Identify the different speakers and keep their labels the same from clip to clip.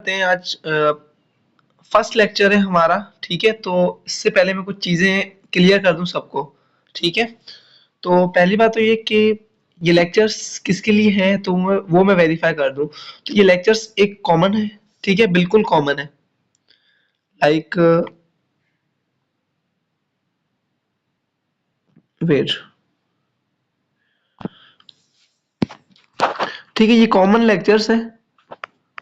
Speaker 1: करते हैं। आज फर्स्ट लेक्चर है हमारा, ठीक है? तो इससे पहले मैं कुछ चीज़ें क्लियर कर दूँ सबको, ठीक है? तो पहली बात तो ये कि ये लेक्चर्स किसके लिए हैं, तो वो मैं वेरीफाई कर दूँ। तो ये लेक्चर्स एक कॉमन है, ठीक है? बिल्कुल कॉमन है। लाइक वेट, ठीक है? ये कॉमन लेक्चर्स हैं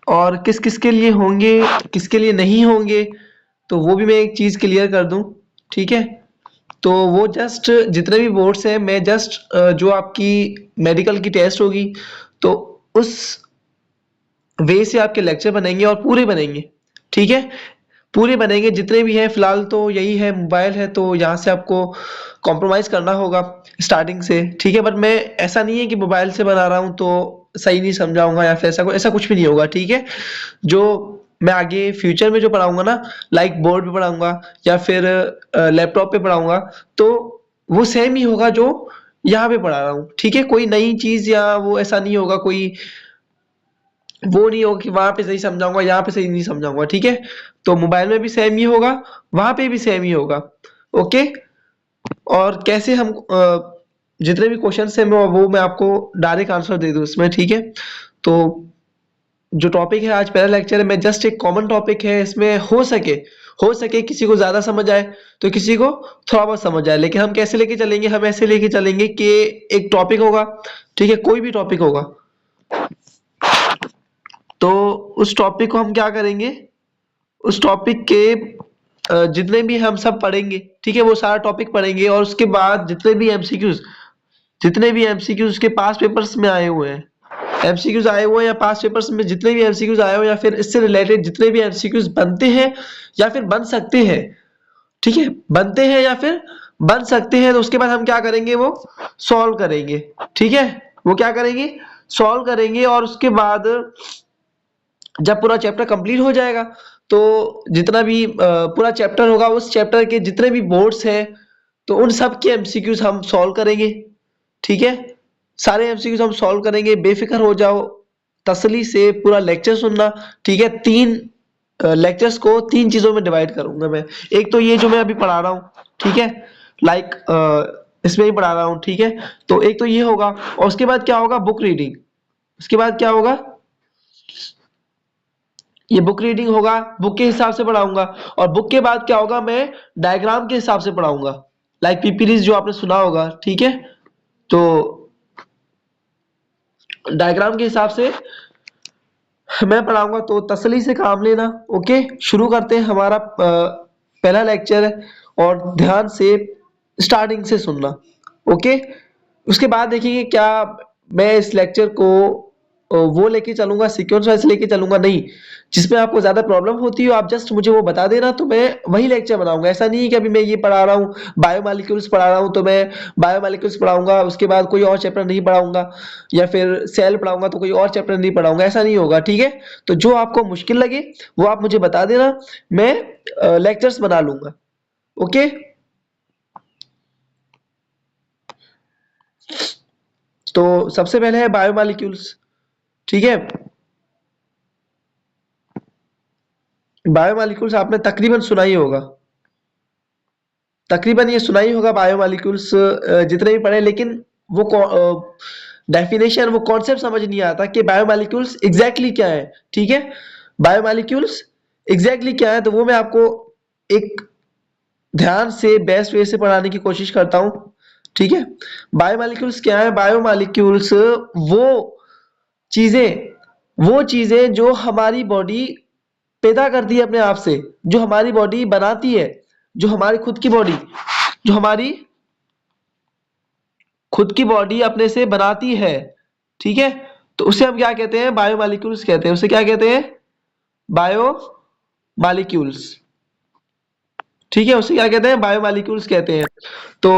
Speaker 1: और किस-किस के लिए होंगे, किसके लिए नहीं होंगे, तो वो भी मैं एक चीज़ क्लियर कर दूँ, ठीक है? तो वो जस्ट जितने भी बोर्ड्स हैं, मैं जस्ट जो आपकी मेडिकल की टेस्ट होगी, तो उस वे से आपके लेक्चर बनेंगे और पूरे बनेंगे, ठीक है? पूरे बनेंगे जितने भी हैं। फिलहाल तो यही है, मोबाइल है, तो यहाँ से आपको कॉम्प्रोमाइज़ करना होगा स्टार्टिंग से, ठीक है? बट मैं ऐसा नहीं है कि मोबाइल से बना रहा हूँ तो सही नहीं समझाऊँगा या फिर ऐसा कुछ भी नहीं होगा, ठीक है? जो मैं आगे फ्यूचर में जो पढ़ाऊँगा ना, लाइक बोर्ड पे पढ़ाऊँगा या फिर लैपटॉप पे पढ़ाऊँगा, तो वो सेम ही होगा जो यहाँ पे पढ़ा रहा हूँ, ठीक है? कोई नई चीज़ या वो ऐसा नहीं होगा, कोई वो नहीं होगा कि वहाँ पे सही समझाऊँगा, यहाँ पे सही नहीं समझाऊँगा, ठीक है? तो मोबाइल में भी सेम ही होगा, वहाँ पे भी सेम ही होगा, ओके? और कैसे हम जितने भी क्वेश्चन्स हैं मैं आपको डायरेक्ट आंसर दे दूँ इसमें, ठीक है? तो जो टॉपिक है, आज पहला लेक्चर है, मैं जस्ट एक कॉमन टॉपिक है, इसमें हो सके किसी को ज़्यादा समझ आए, तो किसी को थोड़ा बहुत समझ आए। लेकिन हम कैसे लेके चलेंगे? हम ऐसे लेके चलेंगे कि एक टॉपिक होगा, ठीक है? कोई भी टॉपिक होगा, तो उस टॉपिक को हम क्या करेंगे? उस टॉपिक के जितने भी हम सब पढ़ेंगे, ठीक है? वो सारा टॉपिक पढ़ेंगे और उसके बाद जितने भी एमसीक्यूज के पास पेपर्स में आए हुए हैं, एमसीक्यूज आए हुए हैं या पास पेपर्स में जितने भी एमसीक्यूज आए हुए हैं या फिर इससे रिलेटेड जितने भी एमसीक्यूज बनते हैं या फिर बन सकते हैं, ठीक है? बनते हैं या फिर बन सकते हैं, तो उसके बाद हम क्या करेंगे? वो सॉल्व करेंगे, ठीक है? वो क्या करेंगे? सॉल्व करेंगे और उसके बाद जब पूरा चैप्टर कंप्लीट हो जाएगा, तो जितना भी पूरा चैप्टर होगा, उस चैप्टर के जितने भी बोर्ड्स हैं, तो उन सब के एमसीक्यूज हम सॉल्व करेंगे, ठीक है? सारे एमसीक्यूज हम सॉल्व करेंगे, बेफिक्र हो जाओ, तसल्ली से पूरा लेक्चर सुनना, ठीक है? 3 लेक्चर्स को 3 चीज़ों में डिवाइड करूँगा मैं। एक तो ये जो मैं अभी पढ़ा रहा हूँ, ठीक है? लाइक इसमें ही पढ़ा रहा हूँ, ठीक है? तो एक तो ये होगा और उसके बाद क्या होगा? Book reading. उसके बाद क्या होगा? ये बुक रीडिंग होगा, बुक के हिसाब से पढ़ाऊंगा और बुक के बाद क्या होगा? मैं डायग्राम के हिसाब से पढ़ाऊंगा, लाइक पीपीटीज जो आपने सुना होगा, ठीक है? तो डायग्राम के हिसाब से मैं पढ़ाऊंगा, तो तसल्ली से काम लेना, ओके? शुरू करते हैं हमारा पहला लेक्चर और ध्यान से स्टार्टिंग से सुनना, ओके? उसके बाद देखेंगे क्या मैं इस लेक्चर को वो लेके चलूंगा, सीक्वेंस वाइज लेके चलूंगा, नहीं। जिसमें आपको ज्यादा प्रॉब्लम होती हो, आप जस्ट मुझे वो बता देना, तो मैं वही लेक्चर बनाऊंगा। ऐसा नहीं है कि अभी मैं ये पढ़ा रहा हूँ, बायोमॉलिक्यूल्स पढ़ा रहा हूँ, तो मैं बायोमॉलिक्यूल्स पढ़ाऊंगा, उसके बाद कोई और चैप्टर नहीं पढ़ाऊंगा, या फिर सेल पढ़ाऊंगा तो कोई और चैप्टर नहीं पढ़ाऊंगा, ऐसा नहीं होगा, ठीक है? तो जो आपको मुश्किल लगे वो आप मुझे बता देना, मैं लेक्चर्स बना लूंगा, ओके? तो सबसे पहले है बायोमॉलिक्यूल्स, ठीक है? बायोमॉलिक्यूल्स आपने तकरीबन सुना ही होगा, तकरीबन ये सुना ही होगा बायोमॉलिक्यूल्स, जितने भी पढ़े, लेकिन वो डेफिनेशन, वो कॉन्सेप्ट समझ नहीं आता कि बायोमॉलिक्यूल्स एग्जैक्टली क्या है, ठीक है? बायोमॉलिक्यूल्स एग्जैक्टली क्या है, तो वो मैं आपको एक ध्यान से बेस्ट वे से पढ़ाने की कोशिश करता हूँ, ठीक है? बायोमॉलिक्यूल्स क्या है? बायोमॉलिक्यूल्स चीजें वो चीजें जो हमारी बॉडी पैदा करती है अपने आप से, जो हमारी बॉडी बनाती है, जो हमारी खुद की बॉडी, जो हमारी खुद की बॉडी अपने से बनाती है, ठीक है? तो उसे हम क्या कहते हैं? बायोमॉलिक्यूल्स कहते हैं। उसे क्या कहते हैं? बायोमॉलिक्यूल्स, ठीक है? उसे क्या कहते हैं? बायोमॉलिक्यूल्स कहते हैं। तो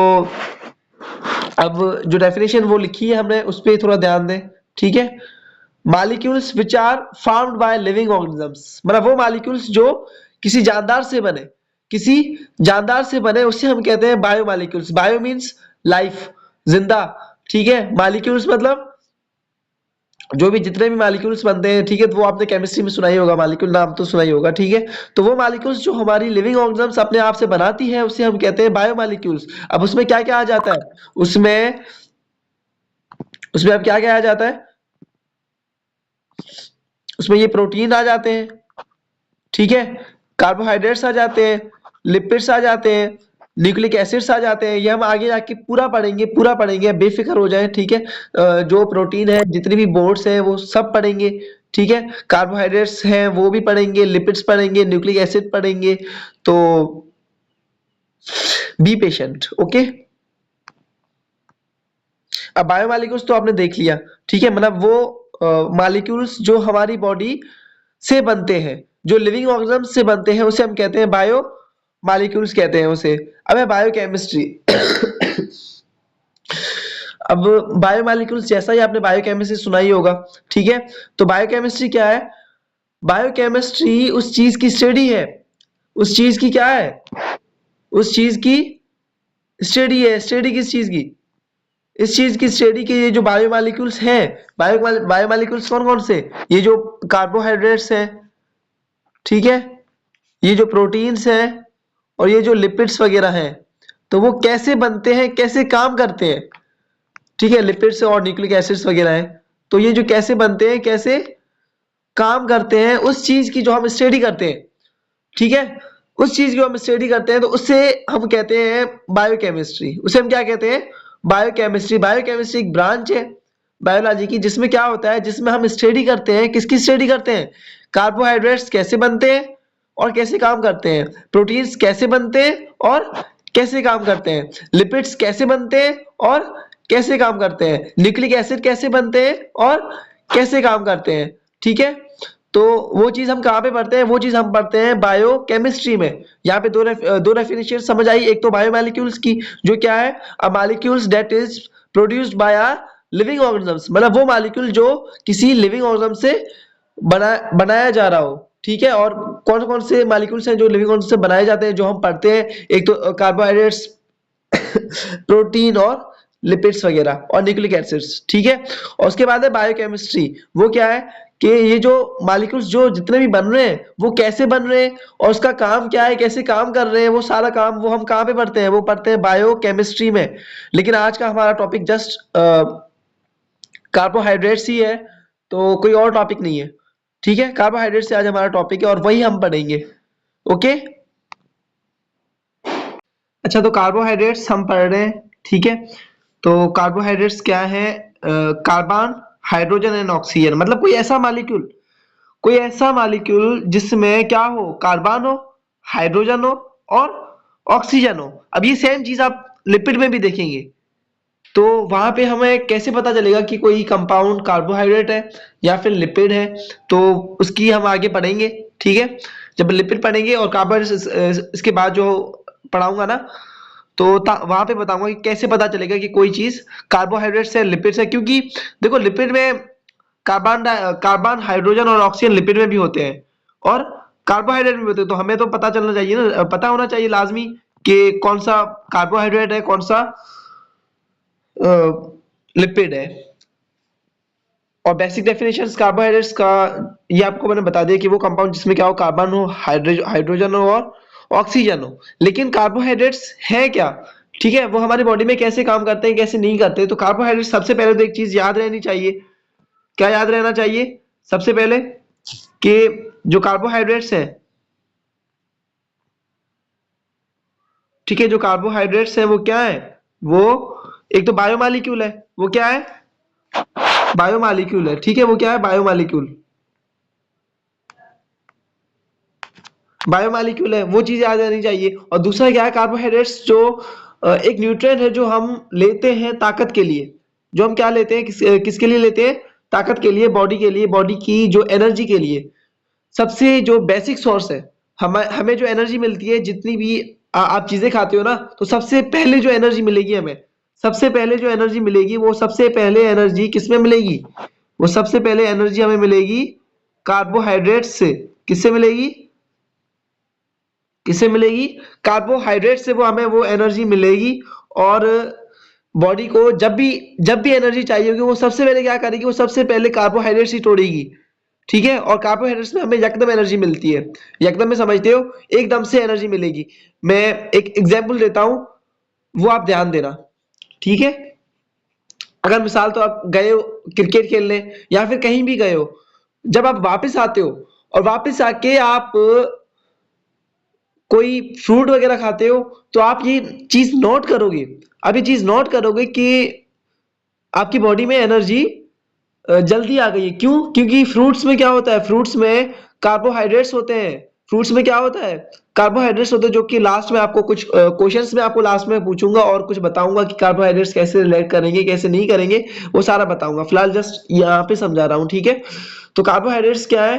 Speaker 1: अब जो डेफिनेशन वो लिखी है हमने, उस पर थोड़ा ध्यान दें, ठीक है? Molecules which are formed by living organisms, मतलब वो मॉलिक्यूल्स जो किसी जानदार से बने, किसी जानदार से बने, उससे हम कहते हैं बायोमॉलिक्यूल्स। बायो मींस लाइफ, जिंदा, ठीक है? मॉलिक्यूल्स मतलब जो भी जितने भी मॉलिक्यूल्स बनते हैं, ठीक है, तो वो आपने केमिस्ट्री में सुना ही होगा, मॉलिक्यूल नाम तो सुना ही होगा, ठीक है। तो वो मॉलिक्यूल्स जो हमारी लिविंग ऑर्गेनिज्म्स अपने आप से बनाती है, उसे हम कहते हैं बायोमॉलिक्यूल्स। अब उसमें क्या क्या आ जाता है, उसमें उसमें अब क्या क्या आ जाता है, उसमें ये प्रोटीन आ जाते हैं, ठीक है, कार्बोहाइड्रेट्स आ जाते हैं, लिपिड्स आ जाते हैं, न्यूक्लिक एसिड्स आ जाते हैं। ये हम आगे जाके पूरा पढ़ेंगे, बेफिक्र हो जाए, ठीक है। जो प्रोटीन है, जितने भी बोर्ड्स हैं, वो सब पढ़ेंगे, ठीक है। कार्बोहाइड्रेट्स हैं वो भी पढ़ेंगे, लिपिड्स पढ़ेंगे, न्यूक्लिक एसिड पढ़ेंगे। तो बी पेशेंट, ओके। अब बायोमॉलिक्यूल्स तो आपने देख लिया, ठीक है, मतलब वो मॉलिक्यूल्स जो हमारी बॉडी से बनते हैं, जो लिविंग ऑर्गेनिज्म से बनते हैं, उसे हम कहते हैं बायो मॉलिक्यूल्स कहते हैं उसे। अब है बायोकेमिस्ट्री। अब बायोमॉलिक्यूल्स जैसा ही आपने बायोकेमिस्ट्री सुना ही होगा, ठीक है। तो बायोकेमिस्ट्री क्या है, बायोकेमिस्ट्री उस चीज की स्टडी है, उस चीज की क्या है, उस चीज की स्टडी है। स्टडी किस चीज की, इस चीज की स्टडी के ये जो बायोमॉलिक्यूल्स हैं, बायोमॉलिक्यूल्स कौन कौन से, ये जो कार्बोहाइड्रेट्स हैं, ठीक है, ये जो प्रोटीन्स हैं और ये जो लिपिड्स वगैरह हैं, तो वो कैसे बनते हैं, कैसे काम करते हैं, ठीक है, लिपिड्स और न्यूक्लिक एसिड्स वगैरह हैं, तो ये जो कैसे बनते हैं, कैसे काम करते हैं, उस चीज की जो हम स्टडी करते हैं, ठीक है, उस चीज की हम स्टडी करते हैं, तो उससे हम कहते हैं बायोकेमिस्ट्री। उसे हम क्या कहते हैं, बायोकेमिस्ट्री। बायोकेमिस्ट्री एक ब्रांच है बायोलॉजी की, जिसमें क्या होता है, जिसमें हम स्टडी करते हैं, किसकी स्टडी करते हैं, कार्बोहाइड्रेट्स कैसे बनते हैं और कैसे काम करते हैं, प्रोटीन्स कैसे बनते हैं और कैसे काम करते हैं, लिपिड्स कैसे बनते हैं और कैसे काम करते हैं, न्यूक्लिक एसिड कैसे बनते हैं और कैसे काम करते हैं, ठीक है। तो वो चीज हम कहाँ पे पढ़ते हैं, वो चीज हम पढ़ते हैं बायोकेमिस्ट्री में। यहाँ पे दो डेफिनेशन समझ आई, एक तो बायोमॉलिक्यूल्स की, जो क्या है, a molecules that is produced by a living organisms, मतलब वो मॉलिक्यूल जो किसी लिविंग ऑर्गेनिज्म से बनाया जा रहा हो, ठीक है। और कौन कौन से मॉलिक्यूल्स हैं जो लिविंग ऑर्गेनिज्म से बनाए जाते हैं, जो हम पढ़ते हैं, एक तो कार्बोहाइड्रेट्स, प्रोटीन और लिपिड्स वगैरह और न्यूक्लिक एसिड्स, ठीक है। और उसके बाद है बायोकेमिस्ट्री, वो क्या है कि ये जो मॉलिक्यूल्स जो जितने भी बन रहे हैं, वो कैसे बन रहे हैं और उसका काम क्या है, कैसे काम कर रहे हैं, वो सारा काम वो हम कहाँ पे पढ़ते हैं, वो पढ़ते हैं बायोकेमिस्ट्री में। लेकिन आज का हमारा टॉपिक जस्ट कार्बोहाइड्रेट्स ही है, तो कोई और टॉपिक नहीं है, ठीक है। कार्बोहाइड्रेट्स से आज हमारा टॉपिक है और वही हम पढ़ेंगे, ओके। अच्छा, तो कार्बोहाइड्रेट्स हम पढ़ रहे हैं, ठीक है। तो कार्बोहाइड्रेट्स क्या है, कार्बन, हाइड्रोजन एंड ऑक्सीजन, मतलब कोई ऐसा मॉलिक्यूल जिसमें क्या हो, कार्बन हो, हाइड्रोजन हो और ऑक्सीजन हो। अब ये सेम चीज आप लिपिड में भी देखेंगे, तो वहां पे हमें कैसे पता चलेगा कि कोई कंपाउंड कार्बोहाइड्रेट है या फिर लिपिड है, तो उसकी हम आगे पढ़ेंगे, ठीक है। जब लिपिड पढ़ेंगे और कार्बोहाइड्रेट इसके बाद जो पढ़ाऊंगा ना, तो वहां पे बताऊंगा कि कैसे पता चलेगा कि कोई चीज कार्बोहाइड्रेट्स है, लिपिड्स है। क्योंकि देखो, लिपिड में कार्बन, हाइड्रोजन और ऑक्सीजन लिपिड में भी होते हैं और कार्बोहाइड्रेट में भी होते हैं, तो हमें तो पता चलना चाहिए ना, पता होना चाहिए लाजमी कि कौन सा कार्बोहाइड्रेट है, कौन सा लिपिड है। और बेसिक डेफिनेशंस कार्बोहाइड्रेट्स का ये आपको मैंने बता दिया कि वो कंपाउंड जिसमें क्या हो, कार्बन हो, हाइड्रोजन हो और ऑक्सीजन हो। लेकिन कार्बोहाइड्रेट्स है क्या, ठीक है, वो हमारी बॉडी में कैसे काम करते हैं, कैसे नहीं करते। तो कार्बोहाइड्रेट सबसे पहले तो एक चीज याद रहनी चाहिए, क्या याद रहना चाहिए, सबसे पहले कि जो कार्बोहाइड्रेट्स है, ठीक है, जो कार्बोहाइड्रेट्स है वो क्या है, वो एक तो बायोमॉलिक्यूल है, वो क्या है, बायोमॉलिक्यूल है, ठीक है, वो क्या है, बायोमॉलिक्यूल, बायोमॉलिक्यूल है, वो चीज याद रहनी चाहिए। और दूसरा क्या है, कार्बोहाइड्रेट्स जो एक न्यूट्रिएंट है जो हम लेते हैं ताकत के लिए, जो हम क्या लेते हैं, किसके लिए लेते हैं, ताकत के लिए, बॉडी के लिए, बॉडी की जो एनर्जी के लिए, सबसे जो बेसिक सोर्स है। हमें हमें जो एनर्जी मिलती है, जितनी भी आप चीजें खाते हो ना, तो सबसे पहले जो एनर्जी मिलेगी हमें, सबसे पहले जो एनर्जी मिलेगी, वो सबसे पहले एनर्जी किसमें मिलेगी, वो सबसे पहले एनर्जी हमें मिलेगी कार्बोहाइड्रेट से। किससे मिलेगी, किससे मिलेगी, कार्बोहाइड्रेट से वो हमें वो एनर्जी मिलेगी। और बॉडी को जब भी एनर्जी चाहिए होगी वो सबसे पहले क्या करेगी, वो सबसे पहले कार्बोहाइड्रेट्स ही तोड़ेगी, ठीक है। और कार्बोहाइड्रेट्स में हमें यकदम एनर्जी मिलती है, यकदम में समझते हो, एकदम से एनर्जी मिलेगी। मैं एक एग्जांपल देता हूं, वो आप ध्यान देना, ठीक है। अगर मिसाल तो आप गए हो क्रिकेट खेलने या फिर कहीं भी गए हो, जब आप वापस आते हो और वापस आके आप कोई फ्रूट वगैरह खाते हो, तो आप ये चीज नोट करोगे, आप ये चीज नोट करोगे कि आपकी बॉडी में एनर्जी जल्दी आ गई है। क्यों? क्योंकि फ्रूट्स में क्या होता है, फ्रूट्स में कार्बोहाइड्रेट्स होते हैं। फ्रूट्स में क्या होता है, कार्बोहाइड्रेट्स होते हैं, जो कि लास्ट में आपको कुछ क्वेश्चंस में आपको लास्ट में पूछूंगा और कुछ बताऊंगा कि कार्बोहाइड्रेट्स कैसे रिलेट करेंगे कैसे नहीं करेंगे, वो सारा बताऊंगा। फिलहाल जस्ट यहाँ पे समझा रहा हूँ, ठीक है। तो कार्बोहाइड्रेट्स क्या है,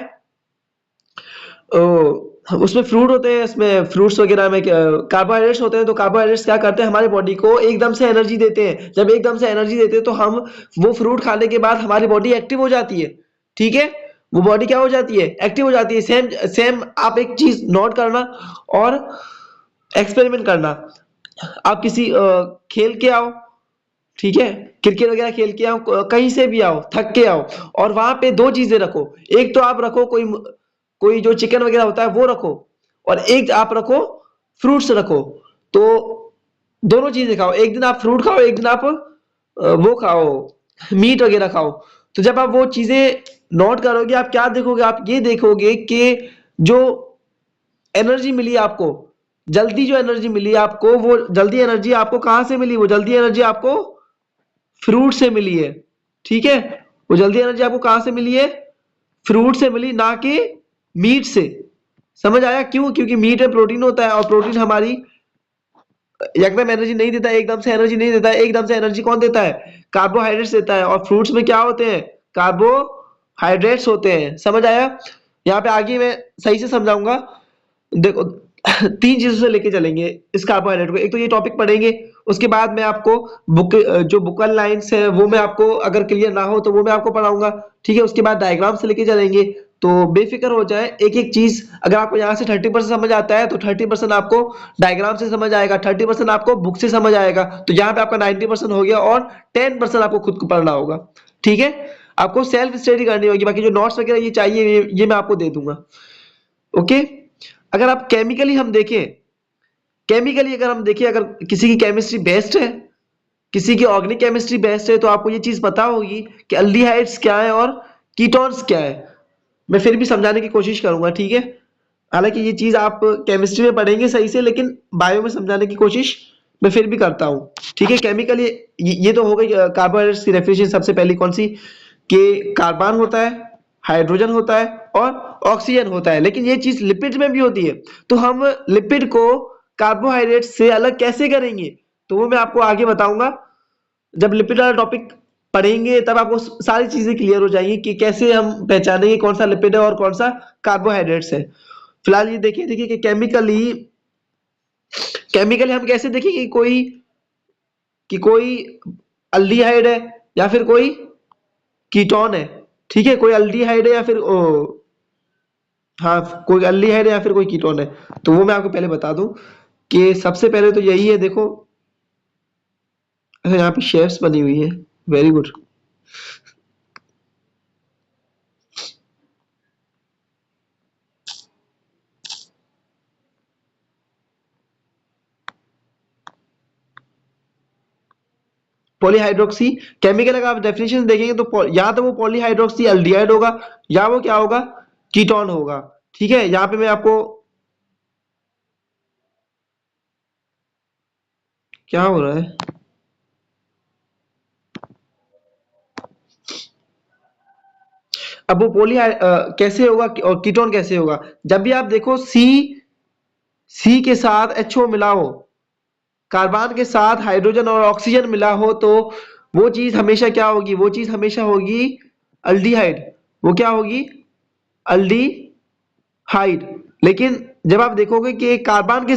Speaker 1: उसमें फ्रूट होते हैं, इसमें फ्रूट्स वगैरह में कार्बोहाइड्रेट्स होते हैं। तो कार्बोहाइड्रेट्स क्या करते हैं, हमारी बॉडी को एकदम से एनर्जी देते हैं। जब एकदम से एनर्जी देते हैं तो हम वो फ्रूट खाने के बाद हमारी बॉडी एक्टिव हो जाती है, ठीक है। वो बॉडी क्या हो जाती है, एक्टिव हो जाती है। सेम सेम आप एक चीज नोट करना और एक्सपेरिमेंट करना। आप किसी खेल के आओ, ठीक है, क्रिकेट वगैरह खेल के आओ, कहीं से भी आओ, थक के आओ, और वहां पे दो चीजें रखो। एक तो आप रखो कोई कोई जो चिकन वगैरह होता है वो रखो, और एक आप रखो फ्रूट्स रखो। तो दोनों चीजें खाओ, एक दिन आप फ्रूट खाओ, एक दिन आप वो खाओ, मीट वगैरह खाओ। तो जब आप वो चीजें नोट करोगे, आप क्या देखोगे, आप ये देखोगे कि जो एनर्जी मिली आपको, जल्दी जो एनर्जी मिली आपको, वो जल्दी एनर्जी आपको कहां से मिली, वो जल्दी एनर्जी आपको फ्रूट से मिली है, ठीक है। वो जल्दी एनर्जी आपको कहां से मिली है, फ्रूट से मिली, ना कि मीट से। समझ आया? क्यों? क्योंकि मीट में प्रोटीन होता है, और प्रोटीन हमारी एकदम एनर्जी नहीं देता है, एकदम से एनर्जी नहीं देता है। एकदम से एनर्जी कौन देता है, कार्बोहाइड्रेट्स देता है। और फ्रूट्स में क्या होते हैं, कार्बोहाइड्रेट्स होते हैं। समझ आया? यहाँ पे आगे मैं सही से समझाऊंगा। देखो, तीन चीजों से लेके चलेंगे इस कार्बोहाइड्रेट को। एक तो ये टॉपिक पढ़ेंगे, उसके बाद मैं आपको बुक जो बुकल लाइंस है वो मैं आपको, अगर क्लियर ना हो तो वो मैं आपको पढ़ाऊंगा, ठीक है। उसके बाद डायग्राम से लेके चलेंगे। तो बेफिक्र हो जाए, एक एक चीज अगर आपको यहाँ से 30% समझ आता है तो 30% आपको डायग्राम से समझ आएगा, 30% आपको बुक से समझ आएगा। तो यहाँ पे आपका 90% हो गया, और 10% आपको खुद को पढ़ना होगा, ठीक है। आपको सेल्फ स्टडी करनी होगी, बाकी जो नोट्स वगैरह ये चाहिए ये मैं आपको दे दूंगा, ओके। अगर आप केमिकली हम देखें, केमिकली अगर हम देखें, अगर किसी की केमिस्ट्री बेस्ट है, किसी की ऑर्गेनिक केमिस्ट्री बेस्ट है, तो आपको ये चीज पता होगी कि अल्डिहाइड्स क्या है और कीटोन्स क्या है। मैं फिर भी समझाने की कोशिश करूंगा, ठीक है। हालांकि ये चीज आप केमिस्ट्री में पढ़ेंगे सही से, लेकिन बायो में समझाने की कोशिश मैं फिर भी करता हूं, ठीक है। केमिकली ये तो हो गई कार्बोहाइड्रेट्स की डेफिनेशन। सबसे पहली कौन सी, कि कार्बन होता है, हाइड्रोजन होता है और ऑक्सीजन होता है। लेकिन ये चीज लिपिड में भी होती है। तो हम लिपिड को कार्बोहाइड्रेट से अलग कैसे करेंगे, तो वो मैं आपको आगे बताऊंगा। जब लिपिड वाला टॉपिक पढ़ेंगे तब आपको सारी चीजें क्लियर हो जाएंगी कि कैसे हम पहचानेंगे कौन सा लिपिड है और कौन सा कार्बोहाइड्रेट्स है। फिलहाल ये देखिए देखिए कि केमिकली केमिकली हम कैसे देखेंगे कि कोई अल्डिहाइड है या फिर कोई कीटोन है, ठीक है। कोई अल्डिहाइड है या फिर हाँ, कोई अल्डिहाइड है या फिर कोई कीटोन है। तो वो मैं आपको पहले बता दूं कि सबसे पहले तो यही है, देखो। अच्छा, यहाँ पे शेप्स बनी हुई है, वेरी गुड। पॉलीहाइड्रोक्सी केमिकल, अगर आप डेफिनेशन देखेंगे तो या तो वो पॉलीहाइड्रोक्सी अल्डिहाइड होगा, या वो क्या होगा, कीटोन होगा, ठीक है। यहाँ पे मैं आपको, क्या हो रहा है, अब वो कैसे होगा और कीटोन कैसे होगा। जब भी आप देखो सी के साथ HO मिला हो, कार्बन के साथ हाइड्रोजन और ऑक्सीजन मिला हो, तो वो चीज हमेशा क्या होगी, वो चीज हमेशा होगी अल्डिहाइड। वो क्या होगी, अल्डिहाइड। लेकिन जब आप देखोगे कि कार्बन के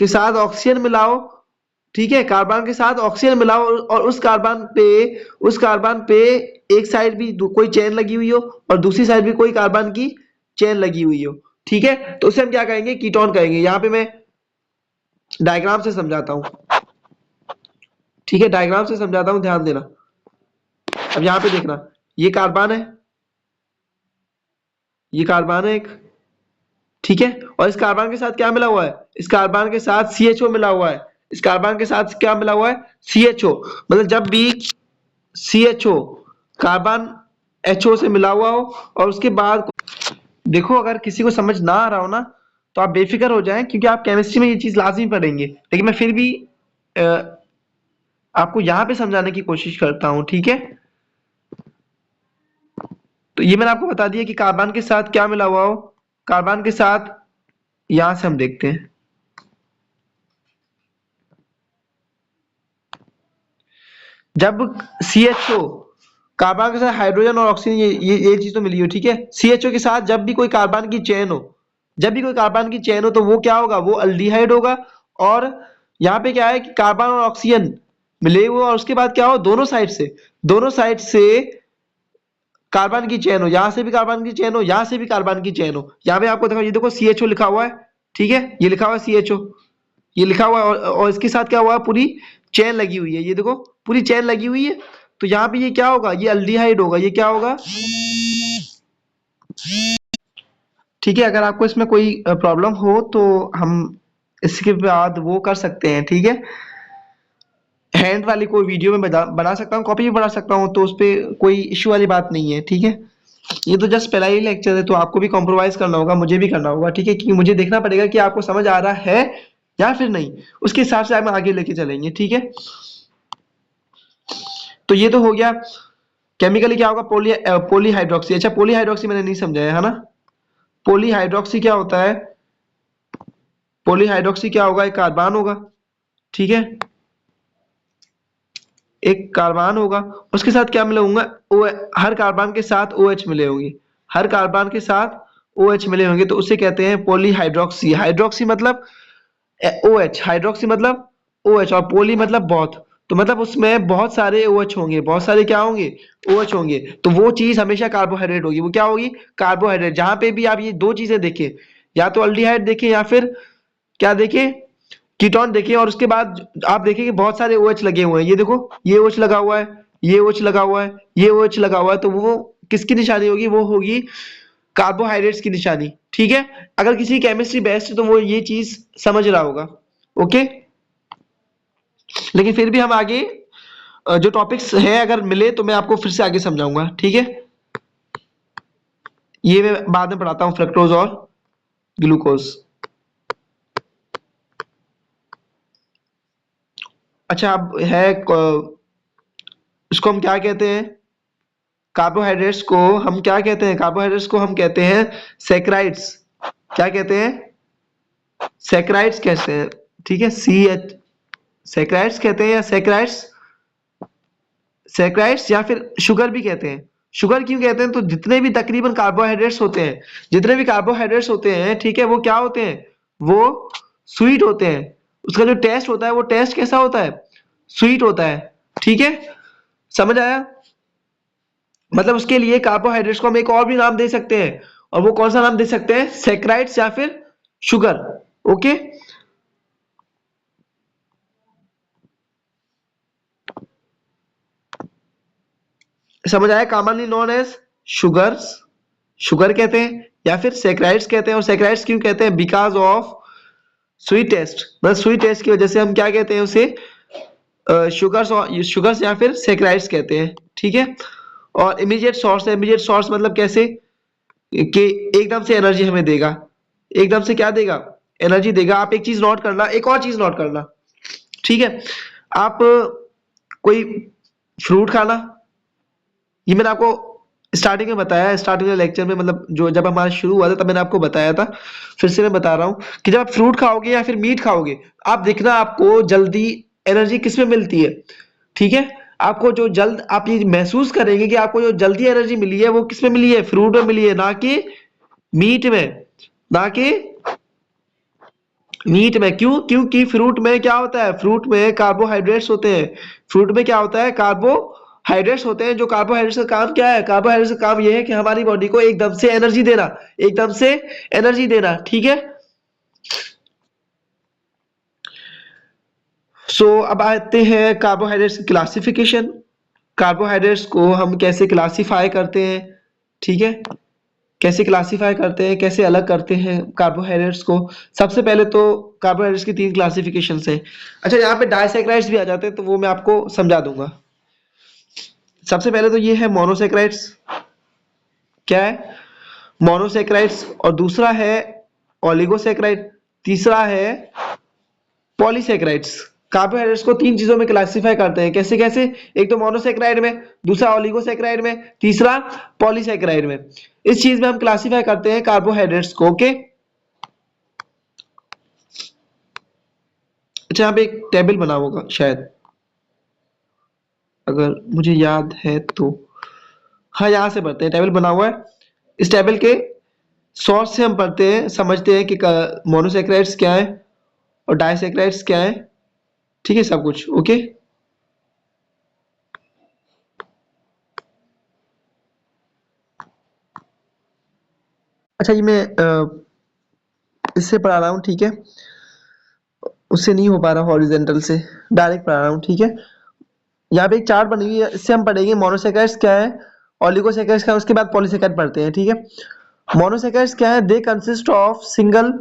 Speaker 1: साथ ऑक्सीजन मिलाओ, ठीक है, कार्बन के साथ ऑक्सीजन मिलाओ, और उस कार्बन पे एक साइड भी कोई चेन लगी हुई हो और दूसरी साइड भी कोई कार्बन की चेन लगी हुई हो, ठीक है। तो उसे हम क्या कहेंगे, कीटोन कहेंगे। यहाँ पे मैं डायग्राम से समझाता हूं, ठीक है, डायग्राम से समझाता हूं, ध्यान देना। अब यहां पे देखना, ये कार्बन है, ये कार्बन है एक, ठीक है, और इस कार्बन के साथ क्या मिला हुआ है, इस कार्बन के साथ CHO मिला हुआ है, इस कार्बन के साथ क्या मिला हुआ है, CHO। मतलब जब भी CHO कार्बन HO से मिला हुआ हो और उसके बाद देखो, अगर किसी को समझ ना आ रहा हो ना तो आप बेफिक्र हो जाएं, क्योंकि आप केमिस्ट्री में ये चीज लाजमी पढ़ेंगे, लेकिन मैं फिर भी अ, आपको यहां पे समझाने की कोशिश करता हूं, ठीक है। तो ये मैंने आपको बता दिया कि कार्बन के साथ क्या मिला हुआ हो, कार्बन के साथ, यहां से हम देखते हैं, जब CHO कार्बन के साथ हाइड्रोजन और ऑक्सीजन, ये चीज तो मिली हो, ठीक है। CHO के साथ जब भी कोई कार्बन की चेन हो, जब भी कोई कार्बन की चेन हो तो वो क्या होगा, वो अल्डिहाइड होगा। और यहाँ पे क्या है कि कार्बन और ऑक्सीजन मिले हुए और उसके बाद क्या हो, दोनों साइड से कार्बन की चेन हो, यहां से भी कार्बन की चेन हो, यहां से भी कार्बन की चेन हो। यहाँ पे आपको देखो, ये देखो CHO लिखा हुआ है, ठीक है, ये लिखा हुआ है CHO, ये लिखा हुआ है, और इसके साथ क्या हुआ है, पूरी चेन लगी हुई है, ये देखो पूरी चेन लगी हुई है। तो यहाँ पे ये क्या होगा, ये अल्डिहाइड होगा, ये क्या होगा, ठीक है। अगर आपको इसमें कोई प्रॉब्लम हो तो हम इसके बाद वो कर सकते हैं, ठीक है। हैंड वाली कोई वीडियो में बना सकता हूँ, कॉपी भी बना सकता हूँ, तो उस पर कोई इश्यू वाली बात नहीं है, ठीक है। ये तो जस्ट पहला ही लेक्चर है, तो आपको भी कॉम्प्रोमाइज करना होगा, मुझे भी करना होगा, ठीक है, क्योंकि मुझे देखना पड़ेगा कि आपको समझ आ रहा है या फिर नहीं, उसके हिसाब से हम आगे लेके चलेंगे, ठीक है। तो ये तो हो गया, केमिकली क्या होगा, पॉलीहाइड्रोक्सी। अच्छा, पॉलीहाइड्रोक्सी मैंने नहीं समझाया है ना। पॉलीहाइड्रोक्सी क्या होता है, पॉलीहाइड्रोक्सी क्या होगा, एक कार्बन होगा, ठीक है, एक कार्बन होगा, उसके साथ क्या मिले होंगे, हर कार्बन के साथ OH मिले होंगे, हर कार्बन के साथ OH मिले होंगे, तो उसे कहते हैं पॉलीहाइड्रोक्सी। हाइड्रोक्सी मतलब OH, हाइड्रोक्सी मतलब OH, और पोली मतलब बहुत, तो मतलब उसमें बहुत सारे OH होंगे, बहुत सारे क्या होंगे, OH होंगे, तो वो चीज हमेशा कार्बोहाइड्रेट होगी, वो क्या होगी, कार्बोहाइड्रेट। जहां पे भी आप ये दो चीजें देखें, या तो अल्डिहाइड देखें या फिर क्या देखें, कीटोन देखिए, और उसके बाद आप देखिए कि बहुत सारे OH लगे हुए हैं, ये देखो, ये OH लगा हुआ है, ये OH लगा हुआ है, ये OH लगा हुआ है, तो वो किसकी निशानी होगी, वो होगी कार्बोहाइड्रेट्स की निशानी, ठीक है। अगर किसी केमिस्ट्री बेस्ट है तो वो ये चीज समझ रहा होगा, ओके। लेकिन फिर भी हम आगे जो टॉपिक्स है अगर मिले तो मैं आपको फिर से आगे समझाऊंगा, ठीक है। ये मैं बाद में पढ़ाता हूँ, फ्रक्टोज और ग्लूकोज। अच्छा, अब है इसको हम क्या कहते हैं, कार्बोहाइड्रेट्स को हम क्या कहते हैं, कार्बोहाइड्रेट्स को हम कहते हैं सैकराइड्स। क्या कहते हैं, सैकराइड्स कहते हैं, ठीक है, CH, सैकराइड्स कहते हैं, या सैकराइड्स, सैकराइड्स या फिर शुगर भी कहते हैं। शुगर क्यों कहते हैं, तो जितने भी तकरीबन कार्बोहाइड्रेट्स होते हैं, जितने भी कार्बोहाइड्रेट्स होते हैं, ठीक है, वो क्या होते हैं, वो स्वीट होते हैं। उसका जो टेस्ट होता है वो टेस्ट कैसा होता है, स्वीट होता है, ठीक है, समझ आया। मतलब उसके लिए कार्बोहाइड्रेट्स को हम एक और भी नाम दे सकते हैं, और वो कौन सा नाम दे सकते हैं, सैकराइड्स या फिर शुगर, ओके। समझ आया, commonly known as sugars, sugar कहते हैं, या फिर सैकराइड्स कहते हैं। और सैकराइड्स क्यों कहते हैं, बिकॉज ऑफ स्वीट टेस्ट, मतलब स्वीट टेस्ट की वजह से हम क्या कहते हैं उसे, शुगर्स, और शुगर्स या फिर सैकराइड्स कहते हैं, ठीक है। और इमीडिएट सोर्स है, इमीडिएट सोर्स मतलब कैसे, कि एकदम से एनर्जी हमें देगा, एकदम से क्या देगा, एनर्जी देगा। आप एक चीज नोट करना, एक और चीज नोट करना, ठीक है। आप कोई फ्रूट खाना, ये मैंने आपको स्टार्टिंग में बताया, स्टार्टिंग में लेक्चर में, मतलब जो जब हमारा शुरू हुआ था तब मैंने आपको बताया था, फिर से मैं बता रहा हूं कि जब आप फ्रूट खाओगे या फिर मीट खाओगे, आप देखना आपको जल्दी एनर्जी किस में मिलती है, ठीक है। आपको जो जल्द आप ये महसूस करेंगे कि आपको जो जल्दी एनर्जी मिली है वो किस में मिली है, फ्रूट में मिली है, ना कि मीट में, ना कि मीट में। क्यों, क्योंकि फ्रूट में क्या होता है, फ्रूट में कार्बोहाइड्रेट्स होते हैं, फ्रूट में क्या होता है, कार्बोहाइड्रेट्स होते हैं। जो कार्बोहाइड्रेट्स का काम क्या है, कार्बोहाइड्रेट्स का काम यह है कि हमारी बॉडी को एकदम से एनर्जी देना, एकदम से एनर्जी देना, ठीक है। अब आते हैं कार्बोहाइड्रेट्स की क्लासिफिकेशन। कार्बोहाइड्रेट्स को हम कैसे क्लासिफाई करते हैं, ठीक है, कैसे क्लासिफाई करते हैं, कैसे अलग करते हैं कार्बोहाइड्रेट्स को। सबसे पहले तो कार्बोहाइड्रेट्स की 3 क्लासिफिकेशंस हैं। अच्छा, यहाँ पे डाइसैकेराइड्स भी आ जाते हैं, तो वो मैं आपको समझा दूंगा। सबसे पहले तो ये है मोनोसैकेराइड्स। क्या है? मोनोसैकेराइड्स। और दूसरा है ओलिगोसैकेराइड, तीसरा है पॉलीसैकेराइड्स। कार्बोहाइड्रेट्स को 3 चीजों में क्लासिफाई करते हैं। कैसे कैसे? एक तो मोनोसैकेराइड में, दूसरा ओलिगोसैकेराइड में, तीसरा पॉलीसैकेराइड में। इस चीज में हम क्लासिफाई करते हैं कार्बोहाइड्रेट्स को। ओके, अच्छा, यहाँ पे एक टेबल बना होगा शायद, अगर मुझे याद है तो। हाँ, यहाँ से पढ़ते हैं, टेबल बना हुआ है। इस टेबल के सोर्स से हम पढ़ते हैं, समझते हैं कि मोनोसैकेराइड्स क्या है और डाइसैकेराइड्स क्या है। ठीक है, सब कुछ ओके। अच्छा, ये मैं इससे पढ़ा रहा हूँ, ठीक है, उससे नहीं हो पा रहा, हॉरिजेंटल से डायरेक्ट पढ़ा रहा हूँ, ठीक है। यहाँ पे एक चार्ट बनी हुई है, इससे हम पढ़ेंगे मोनोसैकेराइड्स क्या है, ओलिगोसैकेराइड्स क्या है, उसके बाद पॉलीसैकेराइड पढ़ते हैं, ठीक है। मोनोसैकेराइड्स क्या है? दे consist of single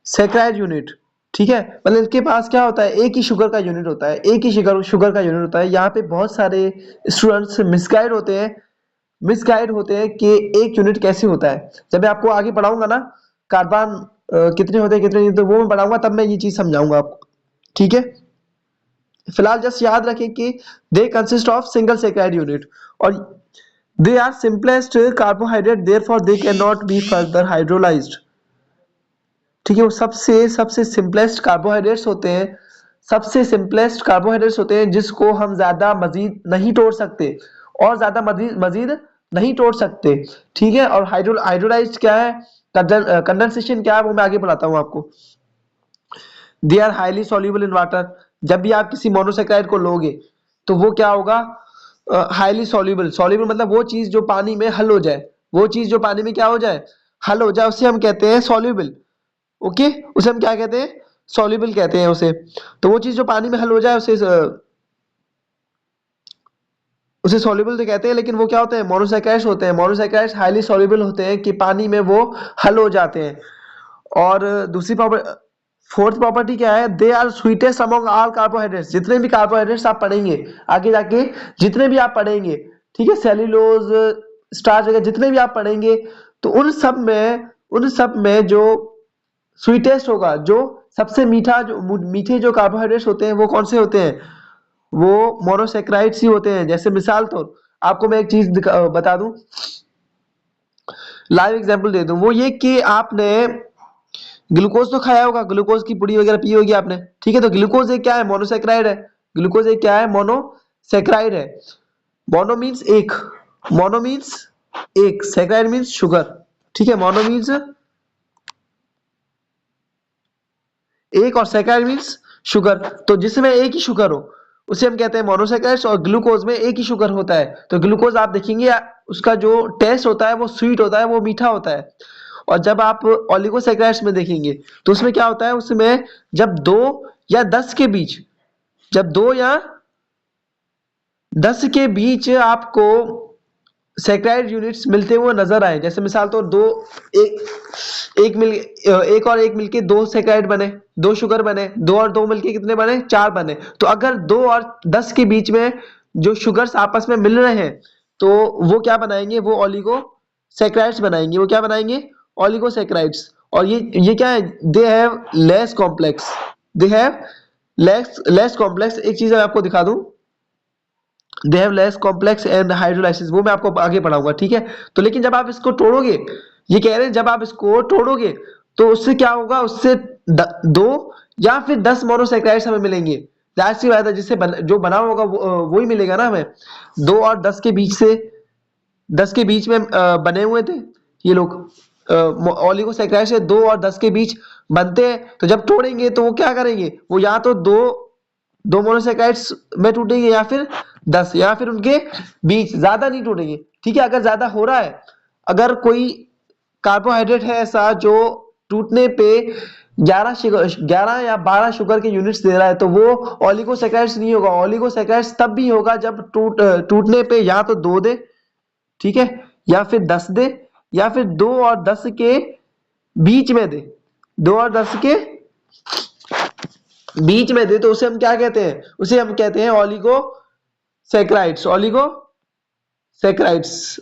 Speaker 1: saccharide unit, ठीक है, मतलब इनके पास क्या होता है, एक ही शुगर का यूनिट होता है, एक ही शुगर का यूनिट होता है। यहाँ पे बहुत सारे स्टूडेंट्स मिसगाइड होते हैं कि एक यूनिट कैसे होता है। जब मैं आपको आगे पढ़ाऊंगा ना, कार्बन कितने होते हैं कितने नहीं, तो वो मैं पढ़ाऊंगा, तब मैं ये चीज समझाऊंगा आपको, ठीक है। फिलहाल जस्ट याद रखें कि they consist of single saccharide unit और they are simplest carbohydrate, therefore they can not be further hydrolysed, ठीक है। वो सबसे सबसे सिंपलेस्ट कार्बोहाइड्रेट्स होते हैं, सबसे सिंपलेस्ट कार्बोहाइड्रेट्स होते हैं जिसको हम ज्यादा मजीद नहीं तोड़ सकते और ज्यादा मजीद मजीद नहीं तोड़ सकते, ठीक है। और हाइड्रोलाइज्ड क्या है, कंडेंसेशन क्या है, वो मैं आगे बताता हूँ आपको। They are highly soluble in water. जब भी आप किसी मोनोसेक्राइड को लोगे तो वो क्या होगा, हाईली सॉल्युबल। सॉल्युबल मतलब वो चीज जो पानी में हल हो जाए, वो चीज जो पानी में क्या हो जाए, हल हो जाए, उसे हम कहते हैं सॉल्युबल। ओके, उसे हम क्या कहते हैं, सॉल्युबल कहते हैं उसे। तो वो चीज जो पानी में हल हो जाए उसे सॉल्युबल तो कहते हैं, लेकिन वो क्या होते हैं, मोनोसैकेराइड्स होते हैं। मोनोसैकेराइड्स हाईली सॉल्युबल होते हैं कि पानी में वो हल हो जाते हैं। और दूसरी फोर्थ प्रॉपर्टी क्या है, they are sweetest among all carbohydrates. जितने भी कार्बोहाइड्रेट्स आप पढ़ेंगे आगे जाके, जितने भी आप पढ़ेंगे, ठीक है, सेल्यूलोज, स्टार्च वगैरह जितने भी आप पढ़ेंगे, तो उन सब में जो स्वीटेस्ट होगा, जो सबसे मीठे जो कार्बोहाइड्रेट्स होते हैं, वो कौन से होते हैं, वो मोनोसेक्राइड्स ही होते हैं। जैसे मिसाल तौर आपको मैं एक चीज बता दूं, लाइव एग्जांपल दे दूं, वो ये कि आपने ग्लूकोज तो खाया होगा, ग्लूकोज की पुड़ी वगैरह पी होगी आपने, ठीक है। तो ग्लूकोज एक क्या है, मोनोसेक्राइड है। ग्लूकोज एक क्या है, मोनोसेक्राइड है। मोनो मीन्स एक, मोनो मीन्स एक, सेक्राइड मीन्स शुगर, ठीक है। मोनो मीन्स एक और सेक्राइड मीन्स शुगर। तो जिसमें एक ही शुगर हो उसे हम कहते हैं मोनोसेक्राइड्स, और ग्लूकोज में एक ही शुगर होता है। तो ग्लूकोज आप देखेंगे उसका जो टेस्ट होता है वो स्वीट होता है, वो मीठा होता है। और जब आप ओलिगोसेक्राइड्स में देखेंगे तो उसमें क्या होता है, उसमें जब 2 या 10 के बीच, जब 2 या 10 के बीच आपको सैकराइड यूनिट्स मिलते हुए नजर आए, जैसे मिसाल तो दो, एक और एक मिलके 2 सैकराइड बने, 2 शुगर बने, 2 और 2 मिलके कितने बने, 4 बने। तो अगर 2 और 10 के बीच में जो शुगर्स आपस में मिल रहे हैं, तो वो क्या बनाएंगे, वो ओलिगो सैकराइड्स बनाएंगे। वो क्या बनाएंगे, ओलिगो सैकराइड्स। और ये क्या है, they have less complex, they have less complex. एक चीज मैं आपको दिखा दूं, they have less complex and hydrolysis, वो मैं आपको आगे पढ़ाऊंगा, ठीक है। तो लेकिन जब आप इसको तोड़ोगे, ये कह रहे हैं जब आप इसको तोड़ोगे तो उससे क्या होगा, उससे 2 या फिर 10 मोनोसेक्राइड्स हमें मिलेंगे। जाहिर सी बात है, जो बना होगा वो ही मिलेगा ना हमें। 2 और 10 के बीच से, 10 के बीच में बने हुए थे ये लोग। ओलिगोसेक्राइड से 2 और 10 के बीच बनते हैं। तो जब तोड़ेंगे तो वो क्या करेंगे, वो या तो दो मोनोसेक्राइड्स में टूटेंगे या फिर 10, या फिर उनके बीच, ज्यादा नहीं टूटेंगे, ठीक है। अगर ज्यादा हो रहा है, अगर कोई कार्बोहाइड्रेट है ऐसा जो टूटने पे 11 या 12 शुगर के यूनिट्स दे रहा है तो वो ओलिगोसैकेराइड्स नहीं होगा। ओलिगोसैकेराइड्स तब भी होगा जब टूटने पे या तो 2 दे, ठीक है, या फिर 10 दे, या फिर 2 और 10 के बीच में दे, 2 और 10 के बीच में दे तो उसे हम क्या कहते हैं, उसे हम कहते हैं ओलिगोसैकेराइड्स। ओलिगोसैकेराइड्स।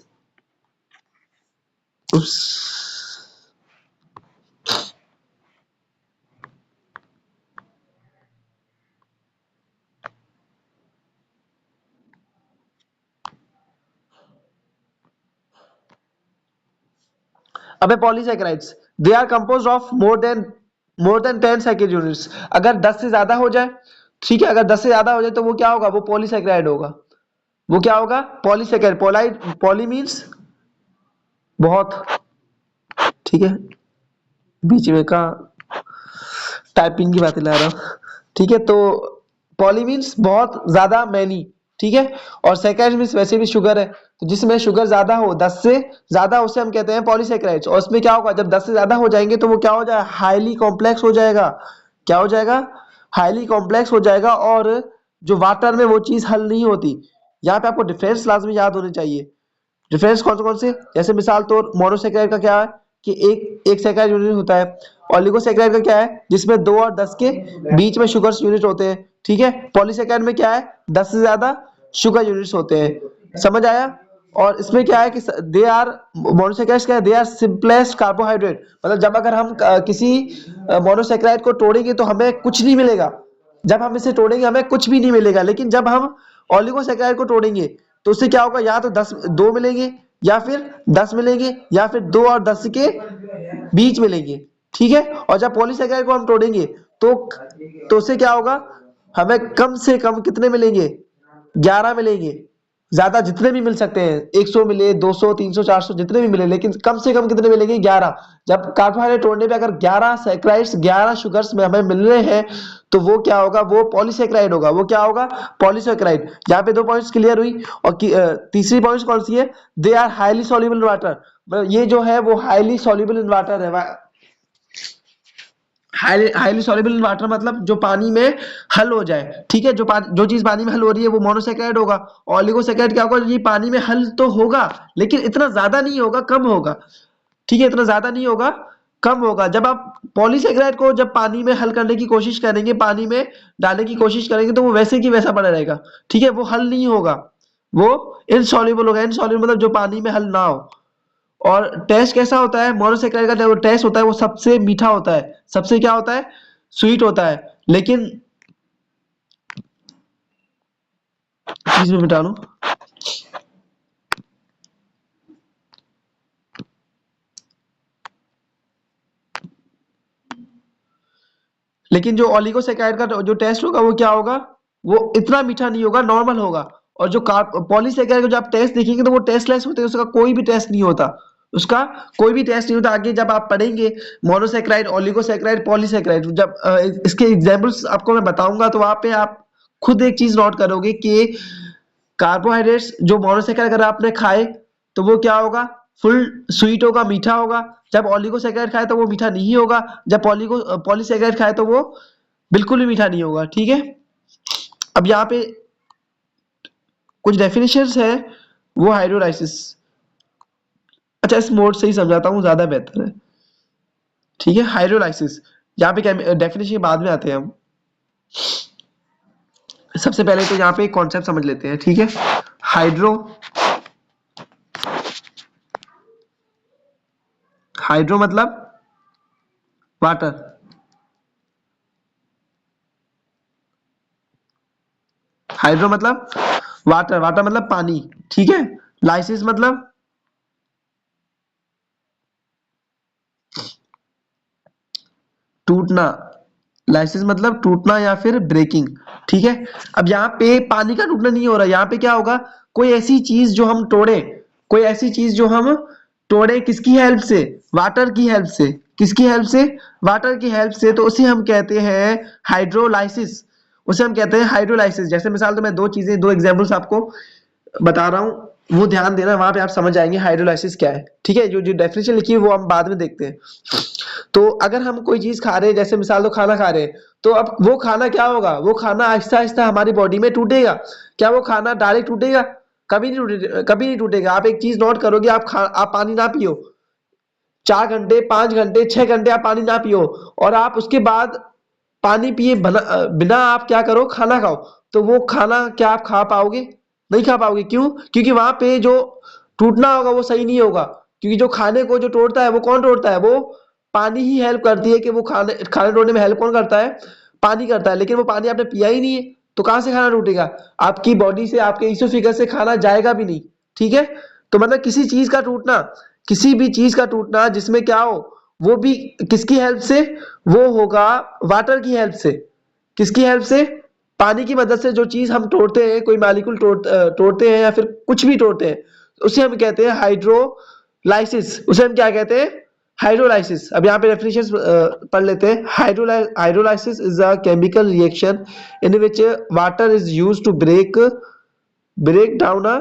Speaker 1: अबे polysaccharides they are composed of more than 10 saccharide units. अगर 10 से ज्यादा हो जाए, ठीक है, अगर 10 से ज्यादा हो जाए तो वो क्या होगा, वो पॉलीसैकेराइड होगा। वो क्या होगा, पॉलीसैकेराइड। पॉली मींस बहुत, ठीक है, बीच में का टाइपिंग की बातें ला रहा हूं, ठीक है। तो पॉली मींस बहुत ज्यादा, मैनी, ठीक है, और सैकेराइड मींस वैसे भी शुगर है, तो जिसमें शुगर ज्यादा हो, 10 से ज्यादा, उसे हम कहते हैं पॉलीसैकेराइड्स। और उसमें क्या होगा, जब 10 से ज्यादा हो जाएंगे तो वो क्या हो जाएगा, हाईली कॉम्प्लेक्स हो जाएगा। क्या हो जाएगा, हाईली कॉम्प्लेक्स हो जाएगा। और जो वाटर में वो चीज हल नहीं होती। यहाँ पे आपको डिफरेंस लाजमी याद होने चाहिए। डिफरेंस कौन से, जैसे मिसाल तौर मोनोसैकेराइड का क्या है कि एक सैकेराइड यूनिट होता है। ओलिगोसैकेराइड का क्या है, जिसमें 2 और 10 के बीच में शुगर यूनिट होते हैं, ठीक है। पॉलीसैकेराइड में क्या है, 10 से ज्यादा शुगर यूनिट्स होते हैं। समझ आया। और इसमें क्या है कि दे आर, मोनोसैकेराइड्स क्या है, दे आर सिंपलेस्ट कार्बोहाइड्रेट। मतलब जब अगर हम किसी मोनोसैकेराइड को तोड़ेंगे तो हमें कुछ नहीं मिलेगा। जब हम इसे तोड़ेंगे हमें कुछ भी नहीं मिलेगा। लेकिन जब हम ओलिगोसैकेराइड को तोड़ेंगे तो उससे क्या होगा, या तो 2 मिलेंगे, या फिर 10 मिलेंगे, या फिर 2 और 10 के बीच मिलेंगे, ठीक है। और जब पॉलीसैकेराइड को हम तोड़ेंगे तो उससे क्या होगा, हमें कम से कम कितने मिलेंगे, 11 मिलेंगे। ज्यादा जितने भी मिल सकते हैं, 100 मिले, 200, 300, 400, जितने भी मिले, लेकिन कम से कम कितने मिलेंगे, 11। जब कार्बोहाइड्रेट तोड़ने पे अगर 11 सैकेराइड्स, 11 शुगर्स में हमें मिल रहे हैं तो वो क्या होगा, वो पॉलीसैकेराइड होगा। वो क्या होगा, पॉलीसैकेराइड। यहाँ पे 2 पॉइंट्स क्लियर हुई। और तीसरी पॉइंट कौन सी है, they are highly soluble in water. ये जो है वो हाईली सॉल्युबल इन वाटर है। हाईली सॉल्युबल इन वाटर मतलब जो पानी में हल हो जाए, ठीक है। जो चीज पानी में हल हो रही है वो मोनोसैकेराइड होगा। ओलिगोसैकेराइड क्या होगा, ये पानी में हल तो होगा लेकिन इतना ज्यादा नहीं होगा, कम होगा, ठीक है, इतना ज्यादा नहीं होगा, कम होगा। जब आप पॉलीसैकेराइड को जब पानी में हल करने की कोशिश करेंगे, पानी में डालने की कोशिश करेंगे तो वो वैसे की वैसा पड़ा रहेगा, ठीक है, वो हल नहीं होगा, वो इनसॉल्युबल होगा। इनसॉल्युबल मतलब जो पानी में हल ना हो। और टेस्ट कैसा होता है, मोनोसैकेराइड का जो टेस्ट होता है वो सबसे मीठा होता है, सबसे क्या होता है, स्वीट होता है। लेकिन चीज में मिटा लूं, लेकिन जो ओलिगोसैकेराइड का जो टेस्ट होगा वो क्या होगा, वो इतना मीठा नहीं होगा, नॉर्मल होगा। और जो पॉलीसैकेराइड का जो आप टेस्ट देखेंगे तो वो टेस्टलेस होते हैं, उसका कोई भी टेस्ट नहीं होता, उसका कोई भी टेस्ट नहीं होता। आगे जब आप पढ़ेंगे मोनोसैकेराइड, ओलिगोसैकेराइड, पॉलीसैकेराइड, जब इसके एग्जांपल्स आपको मैं बताऊंगा तो वहां पे आप खुद एक चीज नोट करोगे कि कार्बोहाइड्रेट्स जो मोनोसैकेराइड अगर आपने खाए तो वो क्या होगा, फुल स्वीट होगा, मीठा होगा। जब ओलिगोसैकेराइड खाए तो वो मीठा नहीं होगा। जब पॉलीसैकेराइड खाए तो वो बिल्कुल भी मीठा नहीं होगा, ठीक है। अब यहाँ पे कुछ डेफिनेशंस है, वो हाइड्रोलाइसिस। अच्छा, इस मोड से ही समझाता हूँ, ज्यादा बेहतर है, ठीक है। हाइड्रोलाइसिस, यहाँ पे डेफिनेशन बाद में आते हैं हम। सबसे पहले तो यहाँ पे एक कॉन्सेप्ट समझ लेते हैं, ठीक है। हाइड्रो मतलब वाटर, हाइड्रो मतलब वाटर, वाटर मतलब पानी, ठीक है। लाइसिस मतलब टूटना, लाइसिस मतलब टूटना या फिर ब्रेकिंग, ठीक है। अब यहाँ पे पानी का टूटना नहीं हो रहा, यहाँ पे क्या होगा, कोई ऐसी चीज जो हम तोड़े, कोई ऐसी चीज जो हम तोड़े किसकी हेल्प से, वाटर की हेल्प से। किसकी हेल्प से, वाटर की हेल्प से, तो उसे हम कहते हैं हाइड्रोलाइसिस। उसे हम कहते हैं हाइड्रोलाइसिस। जैसे मिसाल तो मैं दो एग्जांपल्स आपको बता रहा हूं, वो ध्यान देना, वहां पे आप समझ जाएंगे हाइड्रोलाइसिस क्या है, ठीक है। जो जो डेफिनेशन लिखी है वो हम बाद में देखते हैं। तो अगर हम कोई चीज खा रहे हैं, जैसे मिसाल दो खाना खा रहे हैं, तो अब वो खाना क्या होगा, वो खाना आहिस्ता आहिस्ता हमारी बॉडी में टूटेगा। क्या वो खाना डायरेक्ट टूटेगा? कभी नहीं टूटेगा। आप एक चीज नोट करोगे, आप पानी ना पियो 4 घंटे, 5 घंटे, 6 घंटे आप पानी ना पियो, और आप उसके बाद पानी पिए बिना आप क्या करो, खाना खाओ, तो वो खाना क्या आप खा पाओगे? नहीं खा पाओगे। क्यों? क्योंकि वहां पे जो टूटना होगा वो सही नहीं होगा, क्योंकि जो खाने को जो तोड़ता है वो कौन तोड़ता है? वो पानी ही हेल्प करती है कि वो खाने खाने तोड़ने में हेल्प कौन करता है? पानी करता है। लेकिन वो पानी आपने पिया ही नहीं है, तो कहां से खाना टूटेगा? आपकी बॉडी से, आपके ईसोफेगस से खाना जाएगा भी नहीं। ठीक है, तो मतलब किसी चीज का टूटना, किसी भी चीज का टूटना जिसमें क्या हो, वो भी किसकी हेल्प से? वो होगा वाटर की हेल्प से। किसकी हेल्प से? पानी की मदद से। जो चीज हम तोड़ते हैं, कोई मॉलिक्यूल तोड़ते हैं या फिर कुछ भी तोड़ते हैं, उसे हम कहते हैं हाइड्रोलाइसिस। उसे हम क्या कहते हैं? हाइड्रोलाइसिस। अब यहाँ पे डेफिनेशन पढ़ लेते हैं। Hydrolysis is a chemical reaction in which water is used to break down a